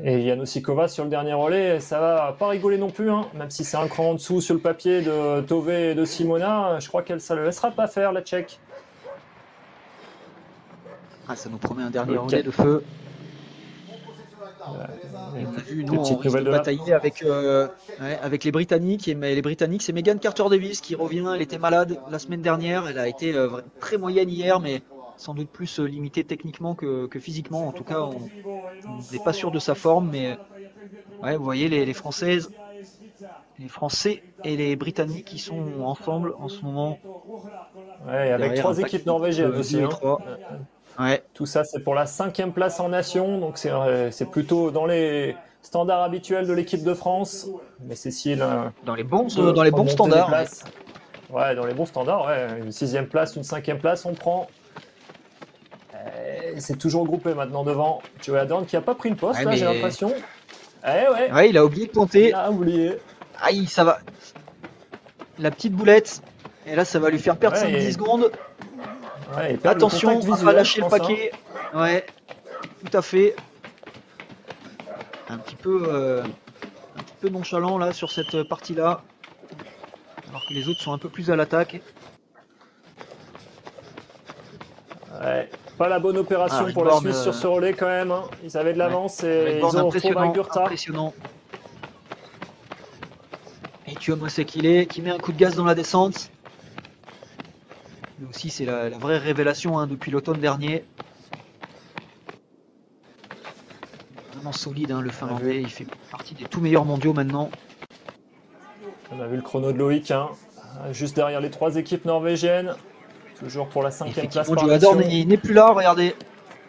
Speaker 3: Et Jan Osikova sur le dernier relais, ça va pas rigoler non plus, hein, même si c'est un cran en dessous sur le papier de Tove et de Simona, je crois qu'elle ne le laissera pas faire, la Tchèque.
Speaker 2: Ça nous promet un dernier relais de feu. On a vu, nous, on risque de batailler avec les Britanniques. Et les Britanniques, c'est Megan Carter-Davis qui revient. Elle était malade la semaine dernière. Elle a été très moyenne hier, mais sans doute plus limitée techniquement que physiquement. En tout cas, on n'est pas sûr de sa forme. Mais ouais, vous voyez, les Françaises les Français et les Britanniques qui sont ensemble en ce moment.
Speaker 3: Ouais, avec
Speaker 2: Derrière,
Speaker 3: 3
Speaker 2: un
Speaker 3: équipes
Speaker 2: paquet
Speaker 3: norvégiennes
Speaker 2: de
Speaker 3: aussi.
Speaker 2: 2 et
Speaker 3: Hein.
Speaker 2: 3. Ouais.
Speaker 3: Tout ça, c'est pour la 5e place en nation. Donc, c'est plutôt dans les standards habituels de l'équipe de France. Mais Cécile
Speaker 2: Dans les
Speaker 3: peut
Speaker 2: bons
Speaker 3: remonter des
Speaker 2: standards. Ouais.
Speaker 3: places. Ouais, dans les bons standards. Ouais. Une 6e place, une 5e place, on prend. C'est toujours groupé maintenant devant. Joey Adorn qui n'a pas pris le poste,
Speaker 2: Ouais,
Speaker 3: là, j'ai
Speaker 2: mais
Speaker 3: l'impression. Ouais,
Speaker 2: ouais, il a oublié de
Speaker 3: il
Speaker 2: compter.
Speaker 3: a oublié.
Speaker 2: Aïe, ça va. La petite boulette. Et là, ça va lui faire perdre
Speaker 3: Ouais,
Speaker 2: 5-10 secondes.
Speaker 3: ouais, et perdre le
Speaker 2: Attention
Speaker 3: contact
Speaker 2: à pas
Speaker 3: visuel, je
Speaker 2: lâcher le
Speaker 3: pense. Hein.
Speaker 2: paquet. Ouais, tout à fait. Un petit peu nonchalant là sur cette partie-là. Alors que les autres sont un peu plus à l'attaque.
Speaker 3: Ouais, pas la bonne opération
Speaker 2: Ah,
Speaker 3: pour la
Speaker 2: Ridborn,
Speaker 3: Suisse sur ce relais quand même. Hein. Ils avaient de l'avance et
Speaker 2: Ridborn
Speaker 3: ils ont retrouvé avec du retard.
Speaker 2: impressionnant. Et Tuomo Sekile qui met un coup de gaz dans la descente. Lui aussi, c'est la vraie révélation hein, depuis l'automne dernier. Vraiment solide, hein, le Finlandais. Il fait partie des tout meilleurs mondiaux maintenant.
Speaker 3: On a vu le chrono de Loïc, hein, juste derrière les 3 équipes norvégiennes. Toujours pour la 5e place par
Speaker 2: Joey Adorn
Speaker 3: nation.
Speaker 2: n'est plus là, regardez.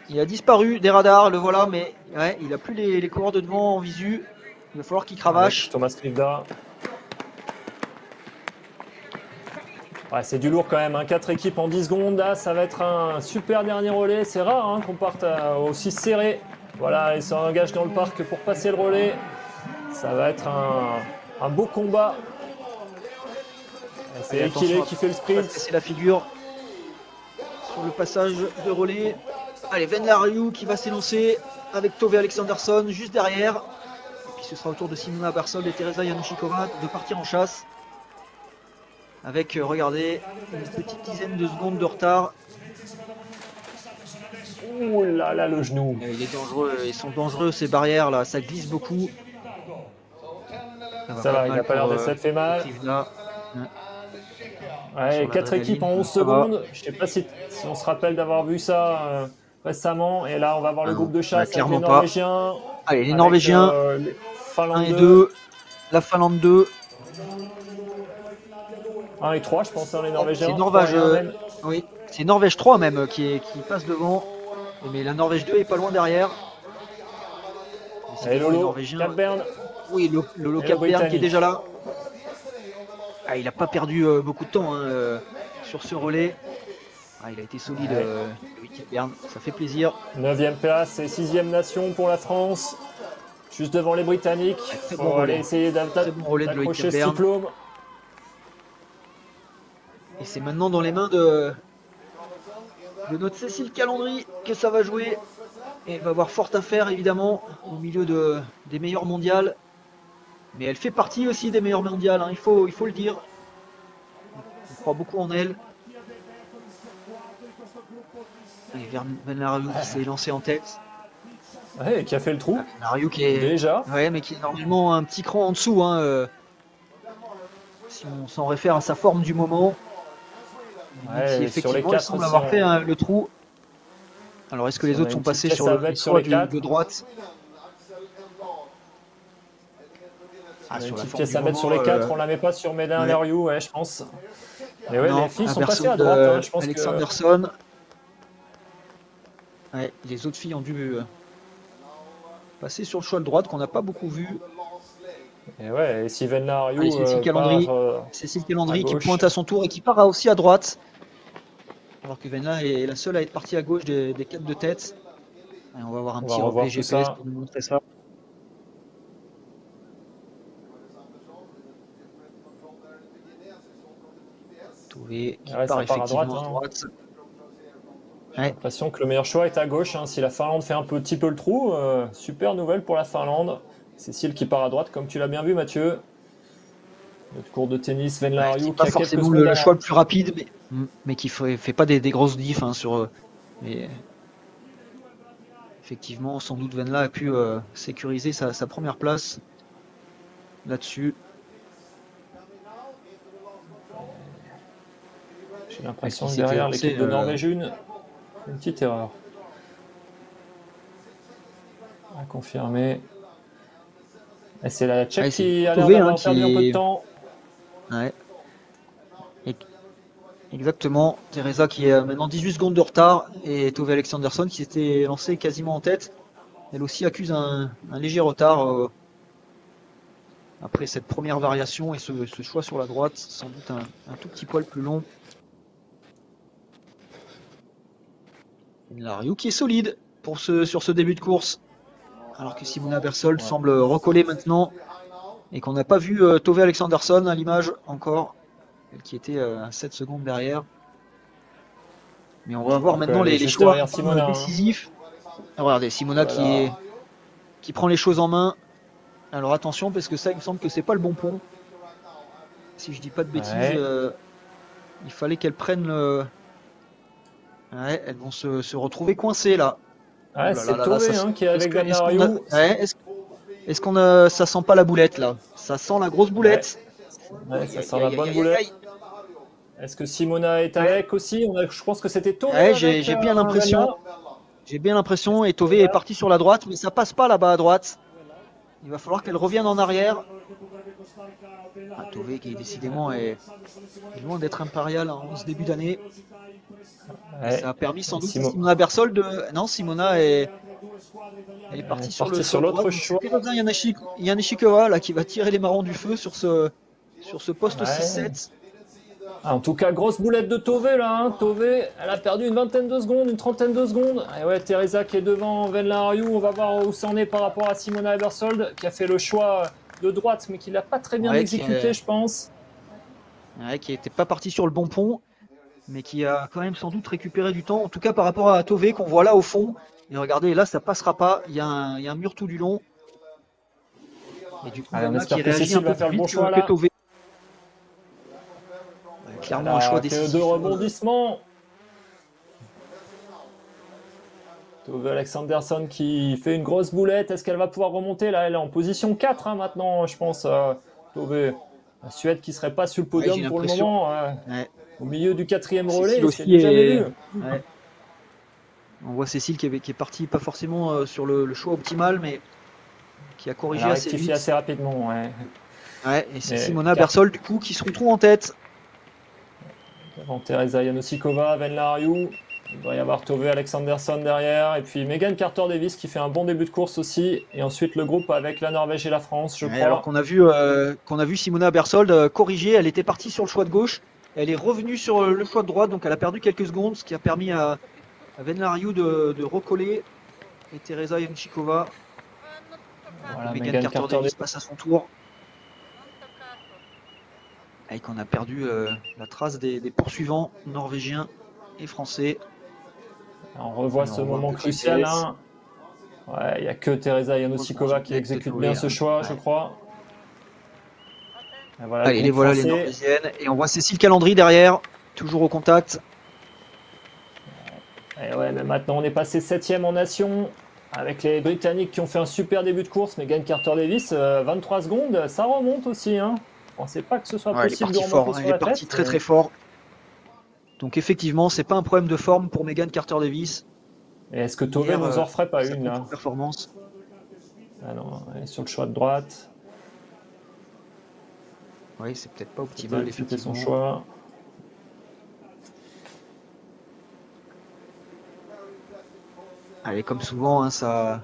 Speaker 2: Il a disparu des radars, le voilà, mais ouais, il n'a plus les coureurs de devant en visu. Il va falloir qu'il cravache.
Speaker 3: Avec Thomas Krivda. Ouais, c'est du lourd quand même, hein. 4 équipes en 10 secondes. Là, ça va être un super dernier relais. C'est rare hein, qu'on parte aussi serré. Voilà, ils s'engagent dans le parc pour passer le relais. Ça va être un beau combat. C'est Ekile qui fait le sprint.
Speaker 2: C'est la figure sur le passage de relais. Allez, Venlariou qui va s'élancer avec Tove Alexandersson juste derrière. Et puis ce sera au tour de Simona Barsold et Teresa Janushikova de partir en chasse. Avec, regardez, une petite dizaine de secondes de retard.
Speaker 3: Ouh là là, le genou.
Speaker 2: Il est dangereux, ils sont dangereux ces barrières là, ça glisse beaucoup.
Speaker 3: Ça va, il n'a pas l'air de s'être fait mal. Ouais, 4 équipes en 11 secondes. Je ne sais pas si on se rappelle d'avoir vu ça récemment. Et là, on va voir le groupe de chasse avec les Norvégiens.
Speaker 2: Allez, les Norvégiens.
Speaker 3: Les Finlandais
Speaker 2: 1 et 2. La Finlande 2.
Speaker 3: 1 et 3, je pense, hein, les Norvégiens.
Speaker 2: C'est Norvège, oui, c'est Norvège 3 même qui passe devant. Mais la Norvège 2 est pas loin derrière.
Speaker 3: Et Lolo Capbern.
Speaker 2: Oui, Lolo Capbern qui est déjà là. Ah, il n'a pas perdu beaucoup de temps hein, sur ce relais. Ah, il a été solide, Lolo Capbern, ça fait plaisir.
Speaker 3: 9e place et 6e nation pour la France. Juste devant les Britanniques. Il faut aller essayer d'accrocher ce diplôme.
Speaker 2: Et c'est maintenant dans les mains de notre Cécile Calandry que ça va jouer. Et elle va avoir fort à faire évidemment au milieu des meilleures mondiales. Mais elle fait partie aussi des meilleures mondiales, hein, il faut le dire. On croit beaucoup en elle. Et Venlariou qui s'est lancé en tête.
Speaker 3: Ouais, qui a fait le trou.
Speaker 2: Venlariou qui est
Speaker 3: déjà.
Speaker 2: Ouais, mais qui est normalement un petit cran en dessous. Hein, si on s'en réfère à sa forme du moment.
Speaker 3: Ouais,
Speaker 2: si effectivement il semble avoir fait le trou. Alors est-ce que les autres sont passés sur le trou de droite?
Speaker 3: Ah, sur la pièce à mettre sur les 4, on la met pas sur Venlariou, ouais, je pense. Mais ouais, les filles sont passées à droite, hein, je pense.
Speaker 2: Alexandersson. Ouais, les autres filles ont dû passer sur le choix de droite qu'on n'a pas beaucoup vu.
Speaker 3: Et ouais, et si Venlariou
Speaker 2: Cécile Calandry qui pointe à son tour et qui part aussi à droite. Alors que Venla est la seule à être partie à gauche des 4 de tête. Et on va voir un petit replay GPS pour nous montrer ça. Touvé qui part effectivement à droite.
Speaker 3: J'ai l'impression que le meilleur choix est à gauche. Hein. Si la Finlande fait un petit peu le trou, super nouvelle pour la Finlande. Cécile qui part à droite, comme tu l'as bien vu, Mathieu. Notre cours de tennis, Venlariou qui a
Speaker 2: forcément le choix le plus rapide, mais qui fait pas des grosses diffs hein, sur. Mais effectivement, sans doute Venla a pu sécuriser sa première place là-dessus.
Speaker 3: J'ai l'impression que derrière l'équipe de Norvège une petite erreur. À confirmer. Et c'est la Tchèque
Speaker 2: Ouais, c'est
Speaker 3: qui a l'air
Speaker 2: Tove, hein,
Speaker 3: d'avoir perdu un peu de
Speaker 2: qui...
Speaker 3: temps.
Speaker 2: Ouais. Et- Exactement. Teresa qui est maintenant 18 secondes de retard et Tove Alexandersson qui s'était lancée quasiment en tête. Elle aussi accuse un léger retard après cette première variation et ce choix sur la droite, sans doute un tout petit poil plus long. Lariou qui est solide sur ce début de course, alors que Simona Bersold semble recoller maintenant et qu'on n'a pas vu Tove Alexandersson à l'image encore, elle qui était à 7 secondes derrière. Mais on va voir
Speaker 3: Donc,
Speaker 2: maintenant
Speaker 3: elle est
Speaker 2: les
Speaker 3: juste
Speaker 2: choix
Speaker 3: derrière Simona.
Speaker 2: décisifs. Regardez, Simona
Speaker 3: Voilà.
Speaker 2: qui prend les choses en main. Alors attention, parce que ça, il me semble que c'est pas le bon pont. Si je dis pas de bêtises,
Speaker 3: Ouais.
Speaker 2: il fallait qu'elles prennent le. Ouais, elles vont se retrouver coincées là.
Speaker 3: Ouais,
Speaker 2: Ouh là là
Speaker 3: c'est
Speaker 2: là là,
Speaker 3: Tove hein, qui est avec Van
Speaker 2: est-ce qu'on a,
Speaker 3: Lariou.
Speaker 2: ouais, est-ce qu'on a, ça sent pas la boulette là? Ça sent la grosse
Speaker 3: Ouais.
Speaker 2: boulette.
Speaker 3: Ouais,
Speaker 2: Aïe
Speaker 3: ça
Speaker 2: aïe
Speaker 3: sent la
Speaker 2: aïe
Speaker 3: bonne
Speaker 2: aïe aïe
Speaker 3: boulette.
Speaker 2: aïe.
Speaker 3: Est-ce que Simona est
Speaker 2: Ouais,
Speaker 3: avec aussi? Je pense que c'était Tove
Speaker 2: ouais,
Speaker 3: avec
Speaker 2: j'ai bien l'impression.
Speaker 3: Venla.
Speaker 2: J'ai bien l'impression. Et Tove est parti sur la droite, mais ça passe pas là-bas à droite. Il va falloir qu'elle revienne en arrière. Ah, Tove qui décidément est loin d'être impérial en ce début d'année. Et
Speaker 3: Ouais.
Speaker 2: ça a permis sans doute à
Speaker 3: Simo-
Speaker 2: Simona Bersold de. Non, Simona est partie sur le
Speaker 3: parti sur
Speaker 2: choix de droite.
Speaker 3: l'autre
Speaker 2: Donc c'est
Speaker 3: choix.
Speaker 2: Teresa Yanashikova là qui va tirer les marrons du feu sur ce poste
Speaker 3: Ouais.
Speaker 2: 6-7.
Speaker 3: Ah, en tout cas, grosse boulette de Tove là. Hein. Tove, elle a perdu une vingtaine de secondes, une trentaine de secondes. Et ouais, Teresa qui est devant Van Lariou. On va voir où ça en est par rapport à Simona Ebersold qui a fait le choix de droite, mais qui l'a pas très bien
Speaker 2: Ouais,
Speaker 3: exécuté, je pense.
Speaker 2: ouais, qui n'était pas parti sur le bon pont, mais qui a quand même sans doute récupéré du temps. En tout cas par rapport à Tove qu'on voit là au fond. Et regardez, là ça passera pas. Il y a un mur tout du long. Et du coup,
Speaker 3: Allez, on
Speaker 2: Vanna qui
Speaker 3: espère que
Speaker 2: réagit un
Speaker 3: Cécile
Speaker 2: peu
Speaker 3: va
Speaker 2: plus
Speaker 3: faire le bon
Speaker 2: vite
Speaker 3: choix
Speaker 2: que
Speaker 3: là.
Speaker 2: Tove.
Speaker 3: Elle
Speaker 2: Clairement un choix
Speaker 3: a que deux
Speaker 2: décisif.
Speaker 3: rebondissements. Tove Alexandersson qui fait une grosse boulette. Est-ce qu'elle va pouvoir remonter là? Elle est en position 4 hein, maintenant, je pense. Tove. La Suède qui serait pas sur le
Speaker 2: Ouais, j'ai
Speaker 3: podium pour le
Speaker 2: l'impression.
Speaker 3: moment.
Speaker 2: Ouais.
Speaker 3: Au milieu du 4e
Speaker 2: Cécile
Speaker 3: relais, c'est
Speaker 2: aussi
Speaker 3: du jamais vu.
Speaker 2: Ouais. On voit Cécile qui est partie pas forcément sur le choix optimal, mais qui a
Speaker 3: Elle
Speaker 2: corrigé
Speaker 3: a
Speaker 2: assez
Speaker 3: rectifié
Speaker 2: vite.
Speaker 3: assez rapidement. Ouais.
Speaker 2: Ouais, et c'est
Speaker 3: Mais
Speaker 2: Simona Bersold du coup qui se retrouve en tête.
Speaker 3: devant Teresa Janosikova, Van Lariou. Il doit y avoir Tove Alexandersson derrière. Et puis Megan Carter-Davis qui fait un bon début de course aussi. Et ensuite le groupe avec la Norvège et la France, je
Speaker 2: Ouais,
Speaker 3: crois.
Speaker 2: alors qu'on a vu Simona Bersold corriger, elle était partie sur le choix de gauche, elle est revenue sur le choix de droite, donc elle a perdu quelques secondes, ce qui a permis à Van Lariou de recoller. Et Teresa Yemchikova,
Speaker 3: Voilà,
Speaker 2: Megan
Speaker 3: Megan
Speaker 2: Carter-Davis
Speaker 3: Carter-Davis.
Speaker 2: passe à son tour. Et qu'on a perdu la trace des poursuivants norvégiens et français.
Speaker 3: On revoit
Speaker 2: Et
Speaker 3: ce
Speaker 2: on voit un
Speaker 3: moment
Speaker 2: petit
Speaker 3: crucial.
Speaker 2: PS.
Speaker 3: Hein. Ouais, il n'y a que Teresa Janosikova qui exécute bien ce choix, je crois. Et voilà,
Speaker 2: Allez,
Speaker 3: le
Speaker 2: les
Speaker 3: groupe
Speaker 2: voilà les
Speaker 3: français.
Speaker 2: norvégiennes. Et on voit Cécile Calandry derrière, toujours au contact.
Speaker 3: Et ouais, mais maintenant on est passé 7e en nation. Avec les Britanniques qui ont fait un super début de course, Megan Carter-Davis, 23 secondes, ça remonte aussi. Hein. Je ne pensais pas que ce soit
Speaker 2: Ouais, elle est
Speaker 3: possible de
Speaker 2: partie
Speaker 3: remonter
Speaker 2: fort,
Speaker 3: sur
Speaker 2: elle est
Speaker 3: la
Speaker 2: partie
Speaker 3: tête.
Speaker 2: très très fort. Donc effectivement, c'est pas un problème de forme pour Megan Carter-Davis.
Speaker 3: Et est-ce que Tove
Speaker 2: Hier,
Speaker 3: nous en referait pas
Speaker 2: sa
Speaker 3: une là?
Speaker 2: contre-performance.
Speaker 3: Ah non, elle est sur le choix de droite.
Speaker 2: Oui, c'est peut-être pas optimal,
Speaker 3: C'était
Speaker 2: effectivement.
Speaker 3: son choix.
Speaker 2: Allez, comme souvent, hein, ça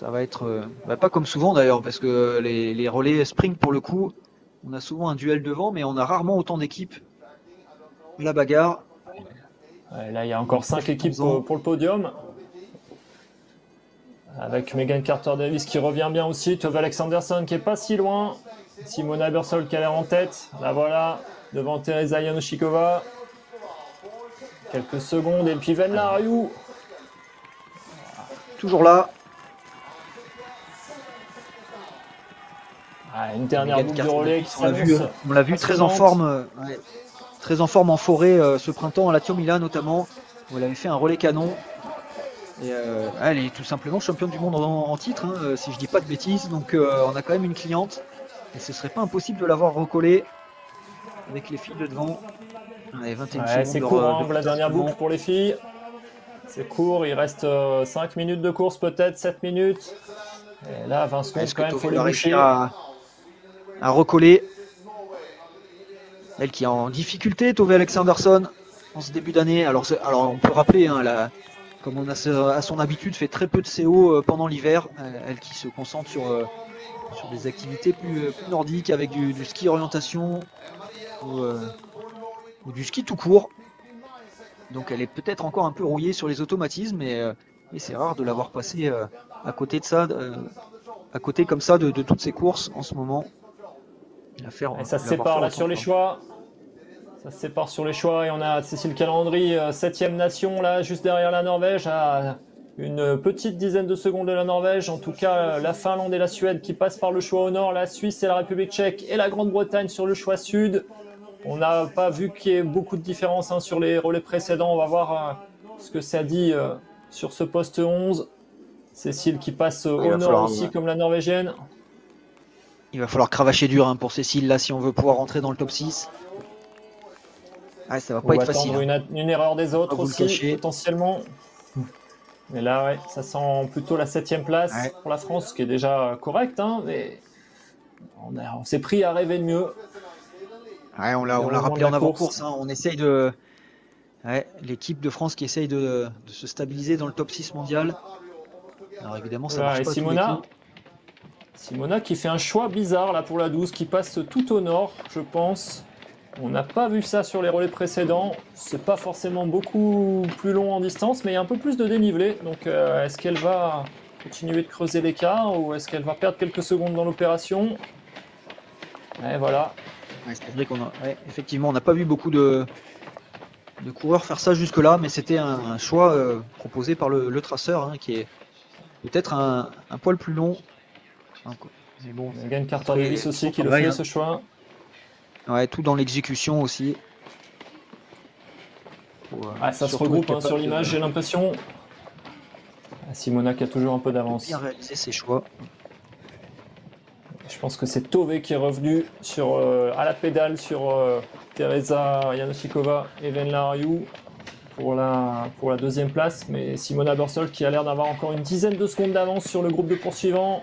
Speaker 2: va être... pas comme souvent d'ailleurs, parce que les relais sprint, pour le coup, on a souvent un duel devant, mais on a rarement autant d'équipes. La bagarre.
Speaker 3: Ouais, là, il y a encore 5 équipes
Speaker 2: Profitons-en.
Speaker 3: pour le podium. Avec Megan Carter-Davis qui revient bien aussi. Tove Alexandersson qui est pas si loin. Simona Bersold qui a l'air en tête. Là voilà, devant Teresa Janosikova. Quelques secondes. Et puis Van Lariou.
Speaker 2: Toujours là.
Speaker 3: Ah, une dernière
Speaker 2: Megan
Speaker 3: boucle de relais qui
Speaker 2: Carter-Davis,
Speaker 3: s'annonce.
Speaker 2: on l'a vu très en forme. Très en forme en forêt ce printemps à la Tiomila notamment, où elle avait fait un relais canon. Et elle est tout simplement championne du monde en titre, hein, si je dis pas de bêtises. Donc on a quand même une cliente. Et ce serait pas impossible de l'avoir recollée avec les filles de devant. Allez, 21
Speaker 3: Ouais, c'est
Speaker 2: secondes
Speaker 3: court,
Speaker 2: de
Speaker 3: la dernière
Speaker 2: retard
Speaker 3: boucle pour les filles. C'est court, il reste 5 minutes de course peut-être, 7 minutes. Et là, 20 secondes,
Speaker 2: Est-ce que
Speaker 3: quand même, il faut
Speaker 2: Tove
Speaker 3: les
Speaker 2: va
Speaker 3: boucher.
Speaker 2: réussir à recoller? Elle qui est en difficulté, Tove Alexanderson, en ce début d'année. Alors on peut rappeler, hein, comme on a à son habitude, fait très peu de CO pendant l'hiver. Elle qui se concentre sur des activités plus nordiques avec du ski orientation ou du ski tout court. Donc elle est peut-être encore un peu rouillée sur les automatismes, et c'est rare de l'avoir passé à côté de ça, à côté comme ça de toutes ses courses en ce moment.
Speaker 3: Et ça se sépare là sur les choix. Ça se sépare sur les choix et on a Cécile Calandry, 7ème nation là, juste derrière la Norvège, à une petite dizaine de secondes de la Norvège. En tout cas, la Finlande et la Suède qui passent par le choix au nord, la Suisse et la République tchèque et la Grande-Bretagne sur le choix sud. On n'a pas vu qu'il y ait beaucoup de différence, hein, sur les relais précédents. On va voir ce que ça dit sur ce poste 11. Cécile qui passe au nord aussi, comme la Norvégienne.
Speaker 2: Il va falloir cravacher dur, hein, pour Cécile là si on veut pouvoir rentrer dans le top 6. Ah, ça va pas être facile.
Speaker 3: Une erreur des autres aussi, potentiellement. Mais là, ouais, ça sent plutôt la 7ème place pour la France, ce qui est déjà correct, hein, mais on s'est pris à rêver de mieux.
Speaker 2: Ouais, on l'a rappelé en avant-course, hein, on essaye de... Ouais, l'équipe de France qui essaye de se stabiliser dans le top 6 mondial. Alors évidemment, ça marche pas tous les coups.
Speaker 3: Simona qui fait un choix bizarre là pour la 12, qui passe tout au nord, je pense. On n'a pas vu ça sur les relais précédents. C'est pas forcément beaucoup plus long en distance, mais il y a un peu plus de dénivelé. Donc est-ce qu'elle va continuer de creuser l'écart ou est-ce qu'elle va perdre quelques secondes dans l'opération? Et voilà.
Speaker 2: Ouais, c'est vrai effectivement, on n'a pas vu beaucoup de coureurs faire ça jusque-là, mais c'était un choix proposé par le traceur, hein, qui est peut-être un poil plus long.
Speaker 3: Mais bon, Megan Carter-Davis aussi qui le fait, ce choix.
Speaker 2: Ouais, tout dans l'exécution aussi.
Speaker 3: Ça se regroupe sur l'image, j'ai l'impression. Simona qui a toujours un peu d'avance.
Speaker 2: Bien réalisé ses choix.
Speaker 3: Je pense que c'est Tove qui est revenu à la pédale sur Teresa Janošíková et Venla Ariou pour la 2e place. Mais Simona Börsold qui a l'air d'avoir encore une dizaine de secondes d'avance sur le groupe de poursuivants.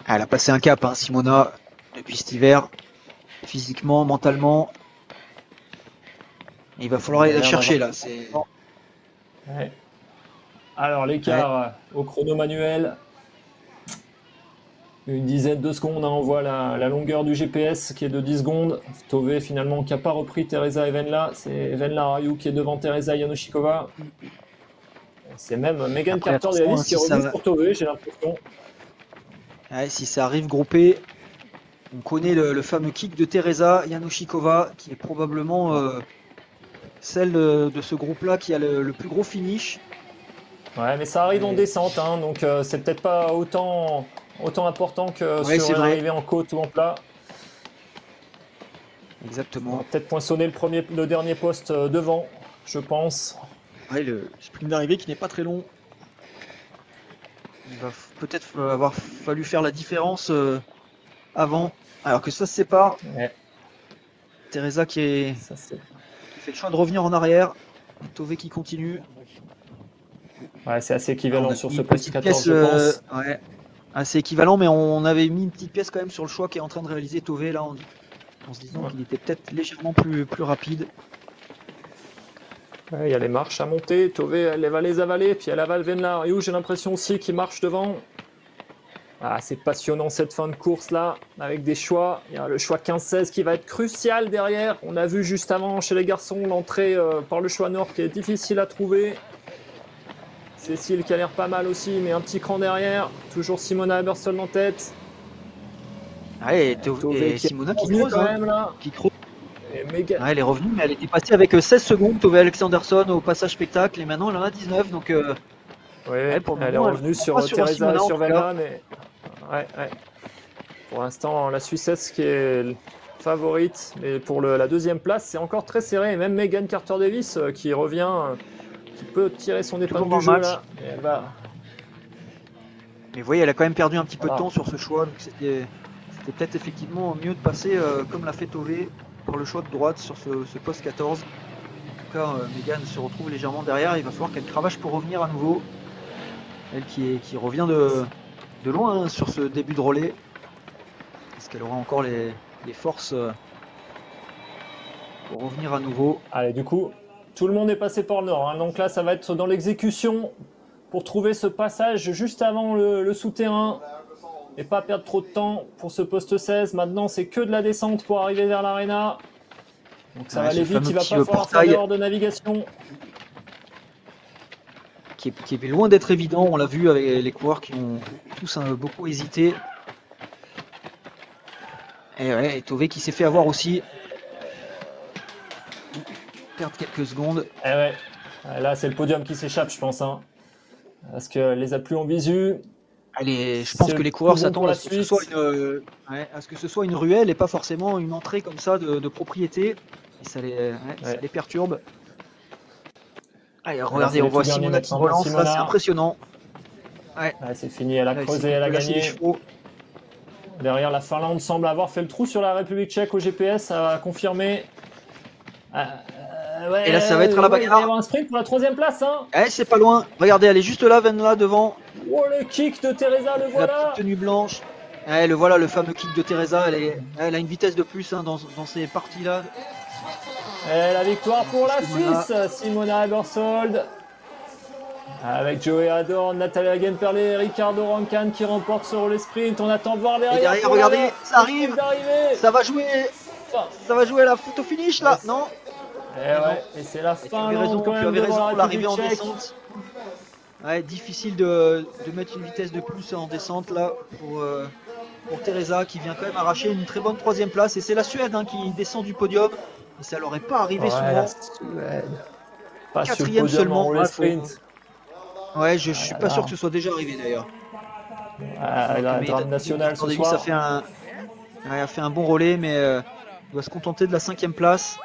Speaker 2: Elle a passé un cap, hein, Simona, depuis cet hiver, physiquement, mentalement. Il va falloir aller la chercher là.
Speaker 3: Ouais. Alors l'écart au chrono manuel, une dizaine de secondes, hein, on voit la longueur du GPS qui est de 10 secondes. Tove finalement qui n'a pas repris Teresa et Venla, c'est Venla Ariou qui est devant Teresa Janošíková. C'est même Megan Carter-Davis qui est revenue pour Tove, j'ai l'impression.
Speaker 2: Ouais, si ça arrive groupé, on connaît le fameux kick de Teresa Janošíková qui est probablement celle de ce groupe-là qui a le plus gros finish.
Speaker 3: Ouais, mais ça arrive en descente, hein, donc c'est peut-être pas autant important que sur l'arrivée en côte ou en plat.
Speaker 2: Exactement.
Speaker 3: On va peut-être poinçonner le dernier poste devant, je pense.
Speaker 2: Ouais, le sprint d'arrivée qui n'est pas très long. Il va peut-être avoir fallu faire la différence avant, alors que ça se sépare.
Speaker 3: Ouais.
Speaker 2: Teresa qui fait le choix de revenir en arrière. Tove qui continue.
Speaker 3: Ouais, c'est assez équivalent sur ce poste 14, je pense.
Speaker 2: Ouais, assez équivalent, mais on avait mis une petite pièce quand même sur le choix qu'est en train de réaliser Tove là, en se disant qu'il était peut-être légèrement plus rapide.
Speaker 3: Ouais, il y a les marches à monter, Tove elle va les avaler, puis elle avale Venla Ariou, j'ai l'impression aussi qu'il marche devant. Ah, c'est passionnant cette fin de course là, avec des choix. Il y a le choix 15-16 qui va être crucial derrière. On a vu juste avant chez les garçons l'entrée par le choix nord qui est difficile à trouver. Cécile qui a l'air pas mal aussi, mais un petit cran derrière. Toujours Simona Börsold en tête.
Speaker 2: Ouais, et Simona qui creuse
Speaker 3: quand même là.
Speaker 2: Qui creuse.
Speaker 3: Ouais,
Speaker 2: elle est revenue, mais elle était passée avec 16 secondes, Tove Alexanderson au passage spectacle, et maintenant elle en a 19, donc...
Speaker 3: elle est revenue sur Teresa et sur Venla, mais... Ouais. Pour l'instant, la Suissesse qui est favorite, mais pour la 2e place, c'est encore très serré, et même Megan Carter-Davis qui revient, qui peut tirer son épingle du jeu là.
Speaker 2: Mais vous voyez, elle a quand même perdu un petit peu de temps sur ce choix, donc c'était peut-être effectivement mieux de passer, comme l'a fait Tove, pour le choix de droite sur ce poste 14. cas, Megan se retrouve légèrement derrière. Il va falloir qu'elle cravache pour revenir à nouveau. Elle qui revient de loin hein, sur ce début de relais. Est-ce qu'elle aura encore les forces pour revenir à nouveau?
Speaker 3: Allez, du coup, tout le monde est passé par le nord. Hein. Donc là, ça va être dans l'exécution pour trouver ce passage juste avant le souterrain. Et pas perdre trop de temps pour ce poste 16. Maintenant, c'est que de la descente pour arriver vers l'aréna. Donc ça va aller vite, il va pas falloir faire d'erreur de navigation.
Speaker 2: Qui est loin d'être évident, on l'a vu avec les coureurs qui ont tous beaucoup hésité. Et ouais, Tové qui s'est fait avoir aussi. Perdre quelques secondes.
Speaker 3: Et ouais, là c'est le podium qui s'échappe je pense. Hein. Parce que les a plus en visu.
Speaker 2: Allez, je pense que les coureurs s'attendent à ce que ce soit une ruelle et pas forcément une entrée comme ça de propriété. Et ça les perturbe. Allez, regardez, on voit Simona qui relance, là c'est impressionnant.
Speaker 3: Ouais, c'est fini, elle a creusé, elle a gagné. Derrière, la Finlande semble avoir fait le trou sur la République tchèque au GPS, ça a confirmé.
Speaker 2: Et là, ça va être à la bagarre.
Speaker 3: Il va y avoir un sprint pour la 3e place. Hein.
Speaker 2: C'est pas loin. Regardez, elle est juste là, Venla devant.
Speaker 3: Oh, le kick de Teresa, le voilà.
Speaker 2: La petite tenue blanche. Le voilà, le fameux kick de Teresa. Elle a une vitesse de plus hein, dans ces parties-là.
Speaker 3: Et la victoire pour la Suisse, Simona Ebersold. Avec Joey Adorn, Natalia Gemperle, Ricardo Rancan qui remporte ce relais sprint. On attend de voir derrière.
Speaker 2: Et derrière, regardez, ça arrive. Ça va jouer. Ça va jouer à la photo finish là, non?
Speaker 3: Et c'est la fin. Tu avais
Speaker 2: raison, l'arrivée en descente. Ouais, difficile de mettre une vitesse de plus en descente là pour Teresa qui vient quand même arracher une très bonne 3e place. Et c'est la Suède hein, qui descend du podium. Et ça leur est pas arrivé souvent.
Speaker 3: Pas
Speaker 2: 4e seulement.
Speaker 3: Ouais,
Speaker 2: je suis pas sûr que ce soit déjà arrivé d'ailleurs.
Speaker 3: La drame nationale ce soir.
Speaker 2: Il a fait un bon relais, mais il doit se contenter de la 5e place.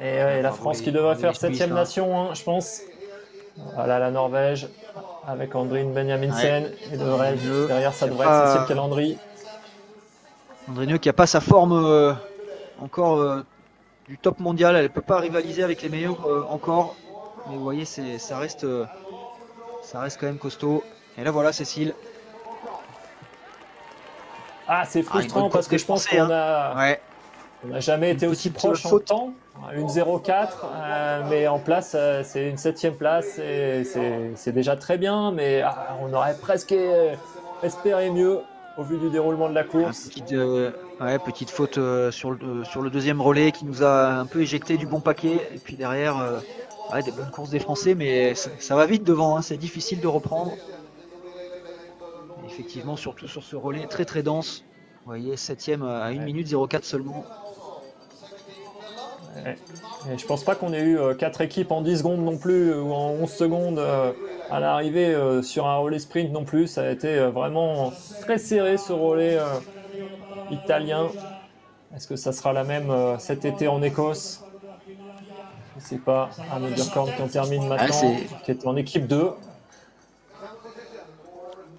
Speaker 3: Et la France qui devrait faire 7e nation, hein, je pense. Voilà la Norvège avec Andrine Benjaminsen et derrière ça devrait être Cécile Callandry.
Speaker 2: Andrine qui n'a pas sa forme encore du top mondial, elle ne peut pas rivaliser avec les meilleurs encore. Mais vous voyez, ça reste quand même costaud. Et là voilà Cécile.
Speaker 3: C'est frustrant parce que je pense qu'on n'a jamais été aussi proche en temps. Une 0,4, mais en place, c'est une 7e place et c'est déjà très bien, mais on aurait presque espéré mieux au vu du déroulement de la course.
Speaker 2: Petite faute sur le 2e relais qui nous a un peu éjecté du bon paquet. Et puis derrière, des bonnes courses des Français, mais ça va vite devant, hein, c'est difficile de reprendre. Et effectivement, surtout sur ce relais très très dense. Vous voyez, 7e à 1 minute 04 seulement.
Speaker 3: Et je pense pas qu'on ait eu 4 équipes en 10 secondes non plus, ou en 11 secondes à l'arrivée sur un relais sprint non plus. Ça a été vraiment très serré ce relais italien. Est-ce que ça sera la même cet été en Écosse? Je sais pas. Arnaud Burkorn qui en termine maintenant, qui est en équipe 2.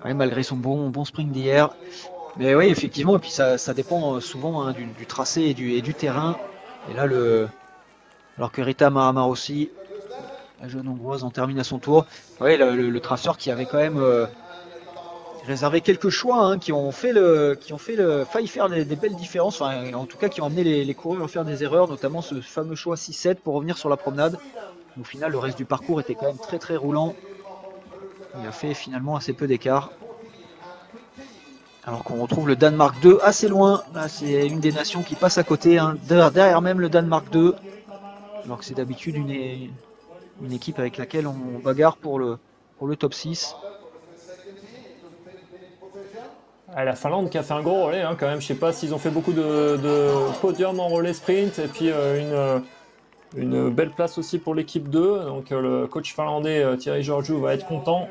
Speaker 2: Malgré son bon sprint d'hier. Mais oui, effectivement, et puis ça dépend souvent hein, du tracé et du terrain. Et là, alors que Rita Mahamar aussi, la jeune hongroise, en termine à son tour. Oui, le traceur qui avait quand même réservé quelques choix, hein, qui ont failli faire des belles différences, enfin, en tout cas qui ont amené les coureurs à faire des erreurs, notamment ce fameux choix 6-7 pour revenir sur la promenade. Au final, le reste du parcours était quand même très très roulant. Il a fait finalement assez peu d'écart. Alors qu'on retrouve le Danemark 2 assez loin. Là, c'est une des nations qui passe à côté, hein, derrière même le Danemark 2. Alors que c'est d'habitude une équipe avec laquelle on bagarre pour le top 6.
Speaker 3: La Finlande qui a fait un gros relais hein, quand même. Je sais pas s'ils ont fait beaucoup de podiums en relais sprint. Et puis une belle place aussi pour l'équipe 2. Donc le coach finlandais Thierry Georgiou va être content.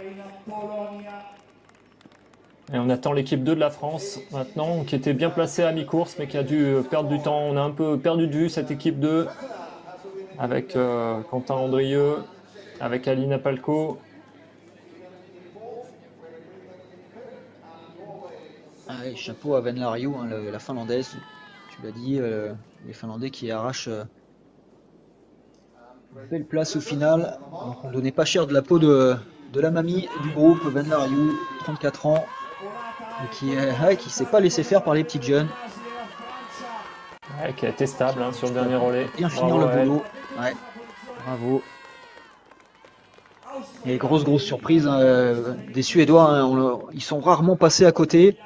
Speaker 3: Et on attend l'équipe 2 de la France maintenant, qui était bien placée à mi-course, mais qui a dû perdre du temps. On a un peu perdu de vue cette équipe 2, avec Quentin Andrieux, avec Alina Palko.
Speaker 2: Chapeau à Venla Riou, hein, la finlandaise. Tu l'as dit, les Finlandais qui arrachent Belle place au final. Donc on donnait pas cher de la peau de la mamie du groupe, Ben Lariou, 34 ans, et qui s'est pas laissé faire par les petites jeunes.
Speaker 3: Ouais, qui a été stable sur le dernier relais.
Speaker 2: Bien finir le boulot. Ouais, bravo. Et grosse surprise des Suédois. Ils sont rarement passés à côté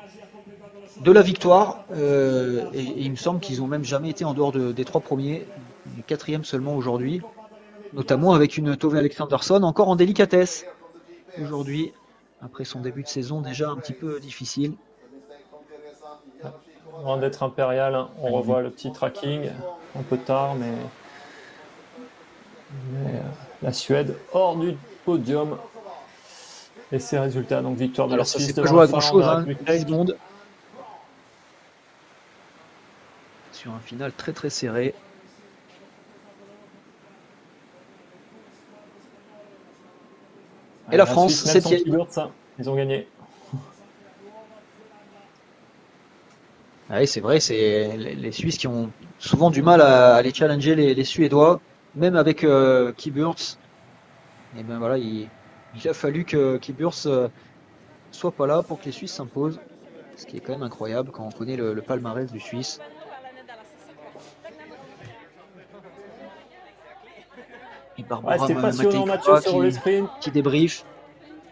Speaker 2: de la victoire. Et il me semble qu'ils ont même jamais été en dehors des 3 premiers. Le 4e seulement aujourd'hui. Notamment avec une Tove Alexandersson encore en délicatesse aujourd'hui. Après son début de saison déjà un petit peu difficile.
Speaker 3: Avant d'être impérial, on revoit le petit tracking, un peu tard, mais la Suède hors du podium. Et ses résultats, donc victoire de la Suisse.
Speaker 2: Ça s'est pas joué à grand chose, 10 secondes. Sur un final très serré. Et la France, 7e.
Speaker 3: Ils ont gagné.
Speaker 2: Oui, c'est vrai, c'est les Suisses qui ont souvent du mal à aller challenger les Suédois, même avec Keyburts. Et ben voilà, il a fallu que Keyburts soit pas là pour que les Suisses s'imposent, ce qui est quand même incroyable quand on connaît le palmarès du Suisse. Et Barbara Matejkova qui débrief.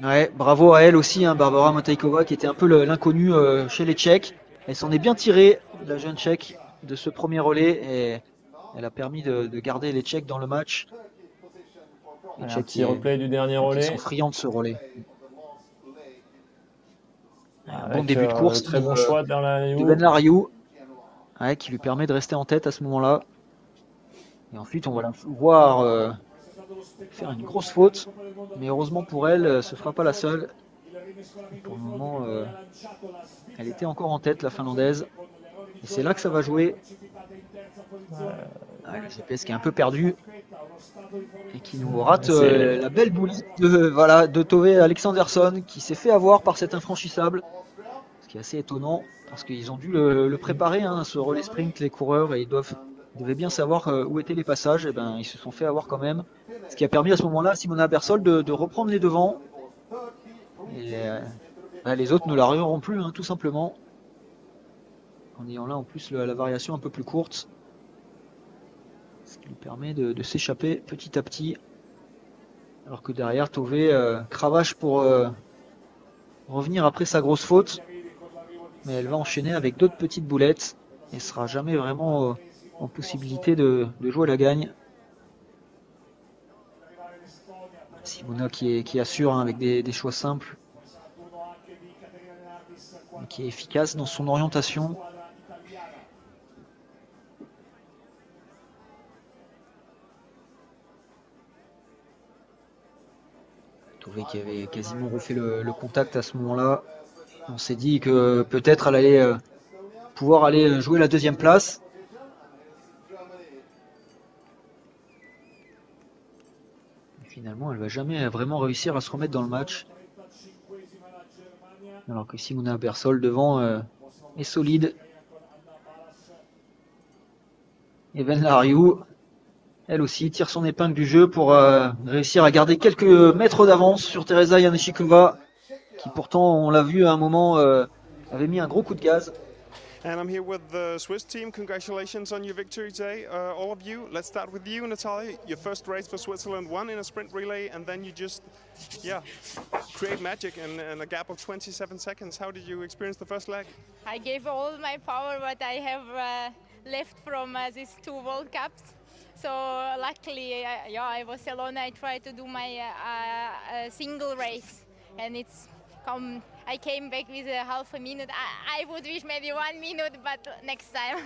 Speaker 2: Ouais, bravo à elle aussi, Barbara Matejkova qui était un peu l'inconnue chez les Tchèques. Elle s'en est bien tirée, la jeune Tchèque, de ce premier relais, et elle a permis de garder les Tchèques dans le match.
Speaker 3: Les Tchèques qui replay du dernier relais.
Speaker 2: Ils sont friands de ce relais. Bon début de course,
Speaker 3: très bon choix
Speaker 2: de Ben Lariou, qui lui permet de rester en tête à ce moment-là. Et ensuite, on va la voir faire une grosse faute, mais heureusement pour elle, ce ne sera pas la seule. Pour le moment, elle était encore en tête, la finlandaise. Et c'est là que ça va jouer. Le GPS qui est un peu perdu. Et qui nous rate la belle boulette de Tove Alexandersson, qui s'est fait avoir par cet infranchissable. Ce qui est assez étonnant, parce qu'ils ont dû le préparer, ce relais sprint, les coureurs, et ils devaient bien savoir où étaient les passages. Et ben, ils se sont fait avoir quand même. Ce qui a permis à ce moment-là à Simona Bersol de reprendre les devants. Et les autres ne la rueront plus, tout simplement. En ayant là en plus la variation un peu plus courte. Ce qui lui permet de s'échapper petit à petit. Alors que derrière, Tove cravache pour revenir après sa grosse faute. Mais elle va enchaîner avec d'autres petites boulettes. Et ne sera jamais vraiment en possibilité de jouer la gagne. Simona qui assure avec des choix simples. Qui est efficace dans son orientation. Tove qui avait quasiment refait le contact à ce moment-là. On s'est dit que peut-être elle allait pouvoir aller jouer la 2e place. Et finalement, elle va jamais vraiment réussir à se remettre dans le match. Alors que Simona Bersol devant est solide. Et Ben Lariou, elle aussi, tire son épingle du jeu pour réussir à garder quelques mètres d'avance sur Teresa Janešíková, qui pourtant, on l'a vu à un moment, avait mis un gros coup de gaz.
Speaker 1: And I'm here with the Swiss team. Congratulations on your victory today, all of you. Let's start with you, Natalia. Your first race for Switzerland, won in a sprint relay, and then you just, create magic in a gap of 27 seconds. How did you experience the first leg?
Speaker 4: I gave all my power what I have left from these 2 World Cups. So luckily, I was alone. I tried to do my single race, and I came back with a half a minute. I would wish maybe 1 minute, but next time.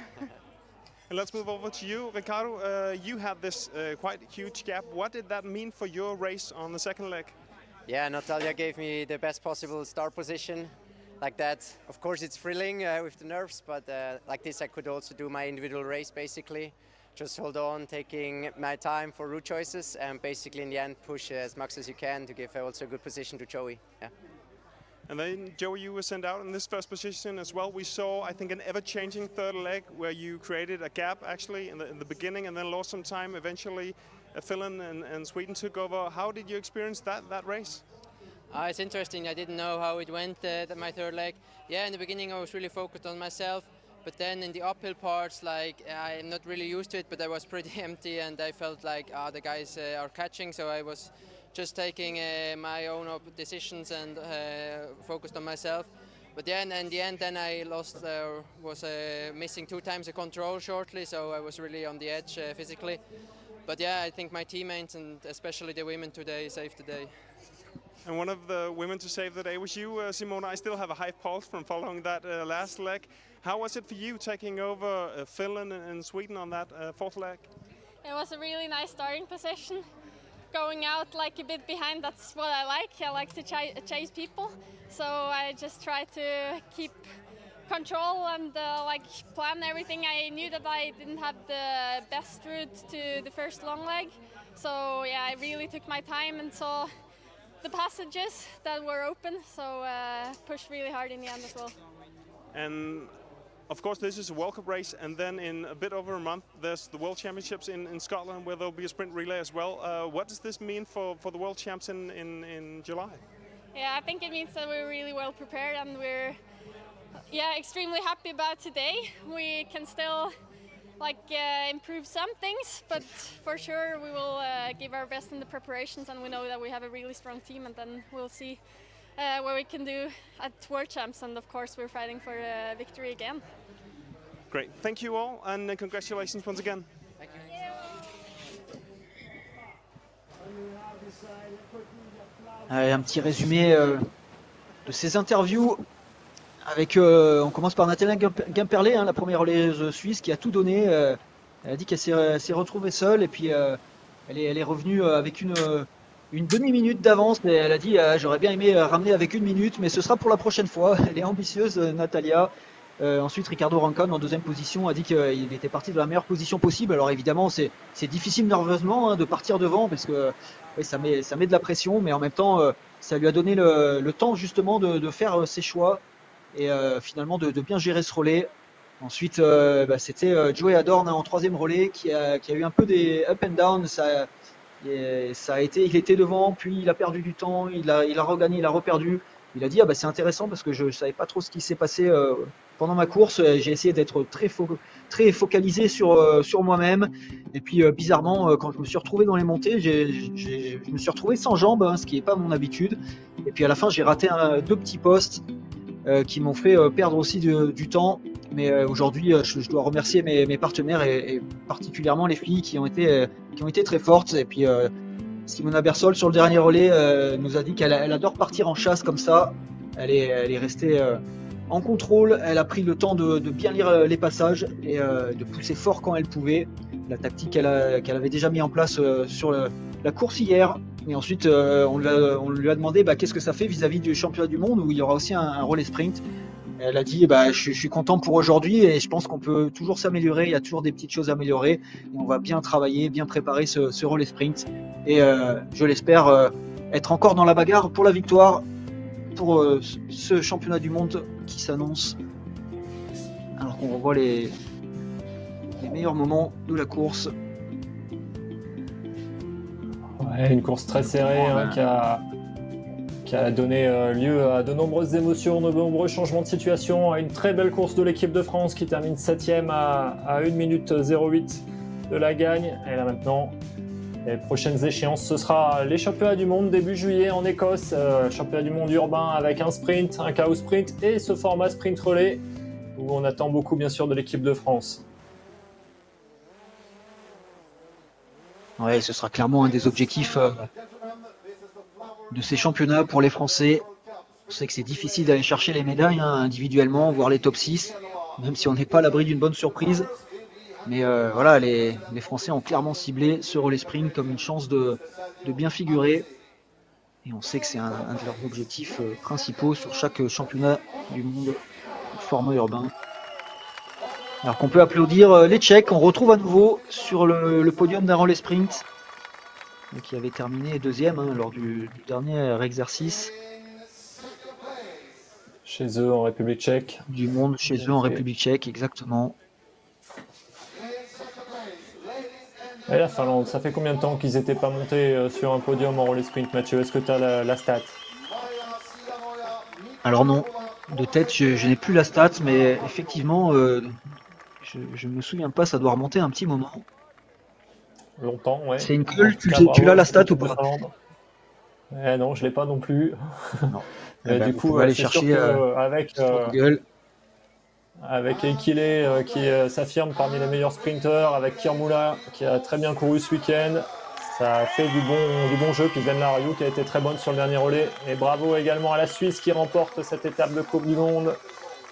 Speaker 1: And let's move over to you, Ricardo. You had this quite huge gap. What did that mean for your race on the second leg?
Speaker 5: Yeah, Natalia gave me the best possible start position. Like that, of course, it's thrilling with the nerves, but like this, I could also do my individual race basically. Just hold on, taking my time for route choices, and basically in the end push as much as you can to give also a good position to Joey. Yeah.
Speaker 1: And then, Joey, you were sent out in this first position as well. We saw, I think, an ever-changing third leg where you created a gap, actually, in the beginning and then lost some time eventually. Finland and Sweden took over. How did you experience that race?
Speaker 5: It's interesting. I didn't know how it went my third leg. Yeah, in the beginning I was really focused on myself, but then in the uphill parts, like I'm not really used to it, but I was pretty empty, and I felt like the guys are catching, so I was just taking my own decisions and focused on myself. But yeah, and in the end, then I lost, was missing 2 times the control shortly, so I was really on the edge physically. But yeah, I think my teammates and especially the women today saved the day.
Speaker 1: And one of the women to save the day was you, Simona. I still have a high pulse from following that last leg. How was it for you taking over Finland and Sweden on that 4th leg?
Speaker 6: It was a really nice starting position. Going out like a bit behind, that's what I like. I like to chase people. So I just try to keep control and like plan everything. I knew that I didn't have the best route to the first long leg. So yeah, I really took my time and saw the passages that were open, so pushed really hard in the end as well.
Speaker 1: And of course this is a World Cup race, and then in a bit over a month there's the World Championships in Scotland, where there'll be a sprint relay as well. What does this mean for the World Champs in July?
Speaker 6: Yeah, I think it means that we're really well prepared, and we're extremely happy about today. We can still improve some things, but for sure we will give our best in the preparations, and we know that we have a really strong team, and then we'll see what we can do at World Champs, and of course we're fighting for a victory again.
Speaker 1: Great, thank you all, and congratulations once again.
Speaker 5: Thank you.
Speaker 2: Un petit résumé de ces interviews. Avec, on commence par Natalia Gimperlé, la première relayeuse suisse, qui a tout donné. Elle a dit qu'elle s'est retrouvée seule, et puis elle est revenue avec une demi-minute d'avance. Et elle a dit j'aurais bien aimé ramener avec 1 minute, mais ce sera pour la prochaine fois. Elle est ambitieuse, Natalia. Ensuite, Ricardo Rancon, en 2e position, a dit qu'il était parti de la meilleure position possible. Alors évidemment, c'est difficile nerveusement de partir devant, parce que ça met de la pression, mais en même temps, ça lui a donné le temps justement de faire ses choix. Et finalement de bien gérer ce relais. Ensuite, c'était Joey Adorn en 3e relais qui a eu un peu des up and down. Il était devant, puis il a perdu du temps, il a regagné, il a reperdu. Il a dit c'est intéressant parce que je savais pas trop ce qui s'est passé pendant ma course. J'ai essayé d'être très focalisé sur moi-même. Et puis bizarrement, quand je me suis retrouvé dans les montées, je me suis retrouvé sans jambes, ce qui n'est pas mon habitude. Et puis à la fin, j'ai raté 2 petits postes qui m'ont fait perdre aussi du temps. Mais aujourd'hui, je dois remercier mes partenaires et particulièrement les filles qui ont été très fortes. Et puis Simona Bersol sur le dernier relais nous a dit qu'elle adore partir en chasse comme ça. Elle est restée en contrôle. Elle a pris le temps de bien lire les passages et de pousser fort quand elle pouvait. La tactique qu'elle avait déjà mis en place sur la course hier. Et ensuite, on lui a demandé qu'est-ce que ça fait vis-à-vis du championnat du monde où il y aura aussi un relais sprint. Elle a dit je suis content pour aujourd'hui et je pense qu'on peut toujours s'améliorer. Il y a toujours des petites choses à améliorer. Et on va bien travailler, bien préparer ce relais sprint. Et je l'espère être encore dans la bagarre pour la victoire pour ce championnat du monde qui s'annonce. Alors qu'on revoit les meilleurs moments de la course.
Speaker 3: Ouais, une course très serrée qui a donné lieu à de nombreuses émotions, de nombreux changements de situation, à une très belle course de l'équipe de France qui termine 7e à 1 minute 08 de la gagne. Et là maintenant, les prochaines échéances, ce sera les championnats du monde début juillet en Écosse, championnat du monde urbain avec un sprint, un chaos sprint et ce format sprint relais où on attend beaucoup bien sûr de l'équipe de France.
Speaker 2: Ouais, ce sera clairement un des objectifs de ces championnats pour les Français. On sait que c'est difficile d'aller chercher les médailles individuellement, voire les top 6, même si on n'est pas à l'abri d'une bonne surprise. Mais voilà, les Français ont clairement ciblé ce relais sprint comme une chance de bien figurer. Et on sait que c'est un de leurs objectifs principaux sur chaque championnat du monde format urbain. Alors qu'on peut applaudir les Tchèques, on retrouve à nouveau sur le podium d'un relais sprint qui avait terminé 2e lors du dernier exercice.
Speaker 3: Chez eux en République tchèque.
Speaker 2: Du monde chez eux en République tchèque, exactement.
Speaker 3: Et la Finlande, ça fait combien de temps qu'ils n'étaient pas montés sur un podium en relais sprint, Mathieu? Est-ce que tu as la stat?
Speaker 2: Alors non, de tête, je n'ai plus la stat, mais effectivement, je me souviens pas, ça doit remonter un petit moment.
Speaker 3: Longtemps, ouais.
Speaker 2: C'est une
Speaker 3: En
Speaker 2: colle,
Speaker 3: tout cas,
Speaker 2: tu l'as la stat
Speaker 3: l'équipe
Speaker 2: ou
Speaker 3: de
Speaker 2: pas?
Speaker 3: Finlande. Non, je ne l'ai pas non plus.
Speaker 2: Non.
Speaker 3: Mais
Speaker 2: ben,
Speaker 3: du
Speaker 2: vous
Speaker 3: coup,
Speaker 2: pouvez aller
Speaker 3: c'est sûr
Speaker 2: chercher
Speaker 3: qu'avec
Speaker 2: sur Google.
Speaker 3: avec Ekile qui s'affirme parmi les meilleurs sprinteurs, avec Kirmula qui a très bien couru ce week-end, ça fait du bon jeu. Puis Ven Lariou qui a été très bonne sur le dernier relais. Et bravo également à la Suisse qui remporte cette étape de Coupe du Monde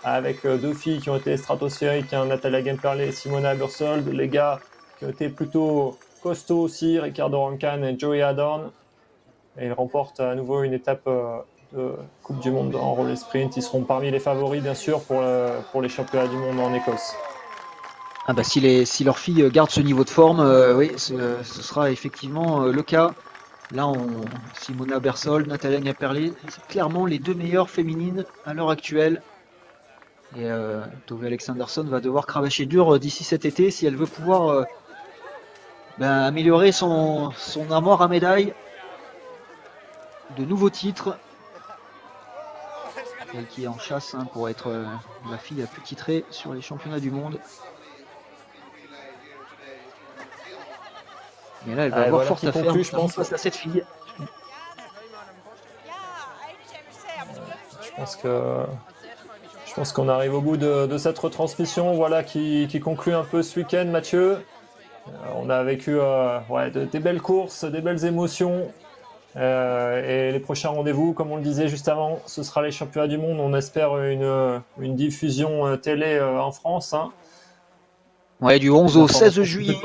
Speaker 3: avec deux filles qui ont été stratosphériques, Natalia Gemperle et Simona Bursold. Les gars qui ont été plutôt costauds aussi, Ricardo Rancan et Joey Adorn. Et ils remportent à nouveau une étape de Coupe du Monde en relais sprint. Ils seront parmi les favoris, bien sûr, pour les championnats du monde en Écosse.
Speaker 2: Ah bah si leurs filles gardent ce niveau de forme, oui, ce sera effectivement le cas. Là, Simona Bersold, Natalia Gemperle, c'est clairement les deux meilleures féminines à l'heure actuelle. Et Tove Alexandersson va devoir cravacher dur d'ici cet été si elle veut pouvoir améliorer son armoire à médailles. De nouveaux titres. Elle qui est en chasse pour être la fille la plus titrée sur les championnats du monde. Et là, elle va avoir forte affaire, je pense, face à cette fille.
Speaker 3: Je pense qu'on arrive au bout de cette retransmission, voilà, qui conclut un peu ce week-end, Mathieu. On a vécu des belles courses, des belles émotions. Et les prochains rendez-vous, comme on le disait juste avant, ce sera les championnats du monde. On espère une diffusion télé en France. Hein.
Speaker 2: Ouais, du 11 au 16 juillet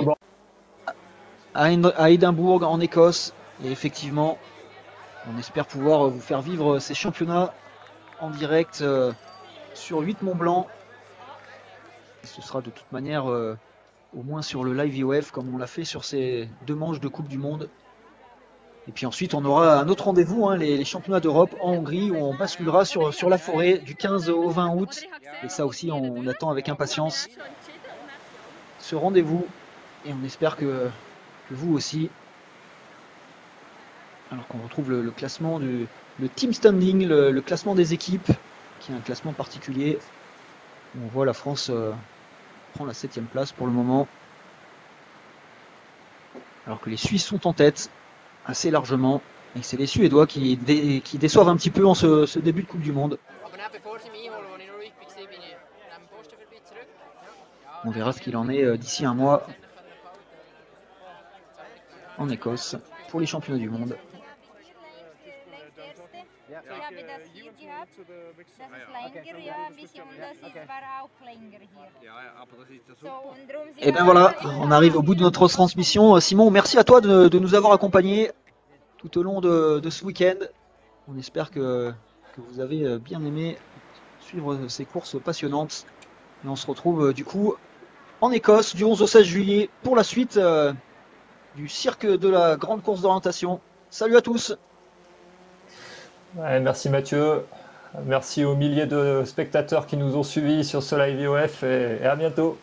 Speaker 2: à Édimbourg, en Écosse. Et effectivement, on espère pouvoir vous faire vivre ces championnats en direct sur 8 Mont Blanc. Et ce sera de toute manière au moins sur le live IOF comme on l'a fait sur ces deux manches de Coupe du Monde. Et puis ensuite, on aura un autre rendez-vous, les championnats d'Europe en Hongrie, où on basculera sur la forêt du 15 au 20 août. Et ça aussi, on attend avec impatience ce rendez-vous. Et on espère que vous aussi. Alors qu'on retrouve le classement, le team standing, le classement des équipes, qui est un classement particulier. Où on voit la France prend la 7e place pour le moment. Alors que les Suisses sont en tête. Assez largement, et c'est les Suédois qui déçoivent un petit peu en ce début de Coupe du Monde. On verra ce qu'il en est d'ici un mois en Écosse pour les championnats du monde. Et bien voilà, on arrive au bout de notre transmission. Simon, merci à toi de nous avoir accompagnés tout au long de ce week-end. On espère que vous avez bien aimé suivre ces courses passionnantes. Et on se retrouve du coup en Écosse du 11 au 16 juillet pour la suite du cirque de la grande course d'orientation. Salut à tous!
Speaker 3: Ouais, merci Mathieu, merci aux milliers de spectateurs qui nous ont suivis sur ce live IOF et à bientôt.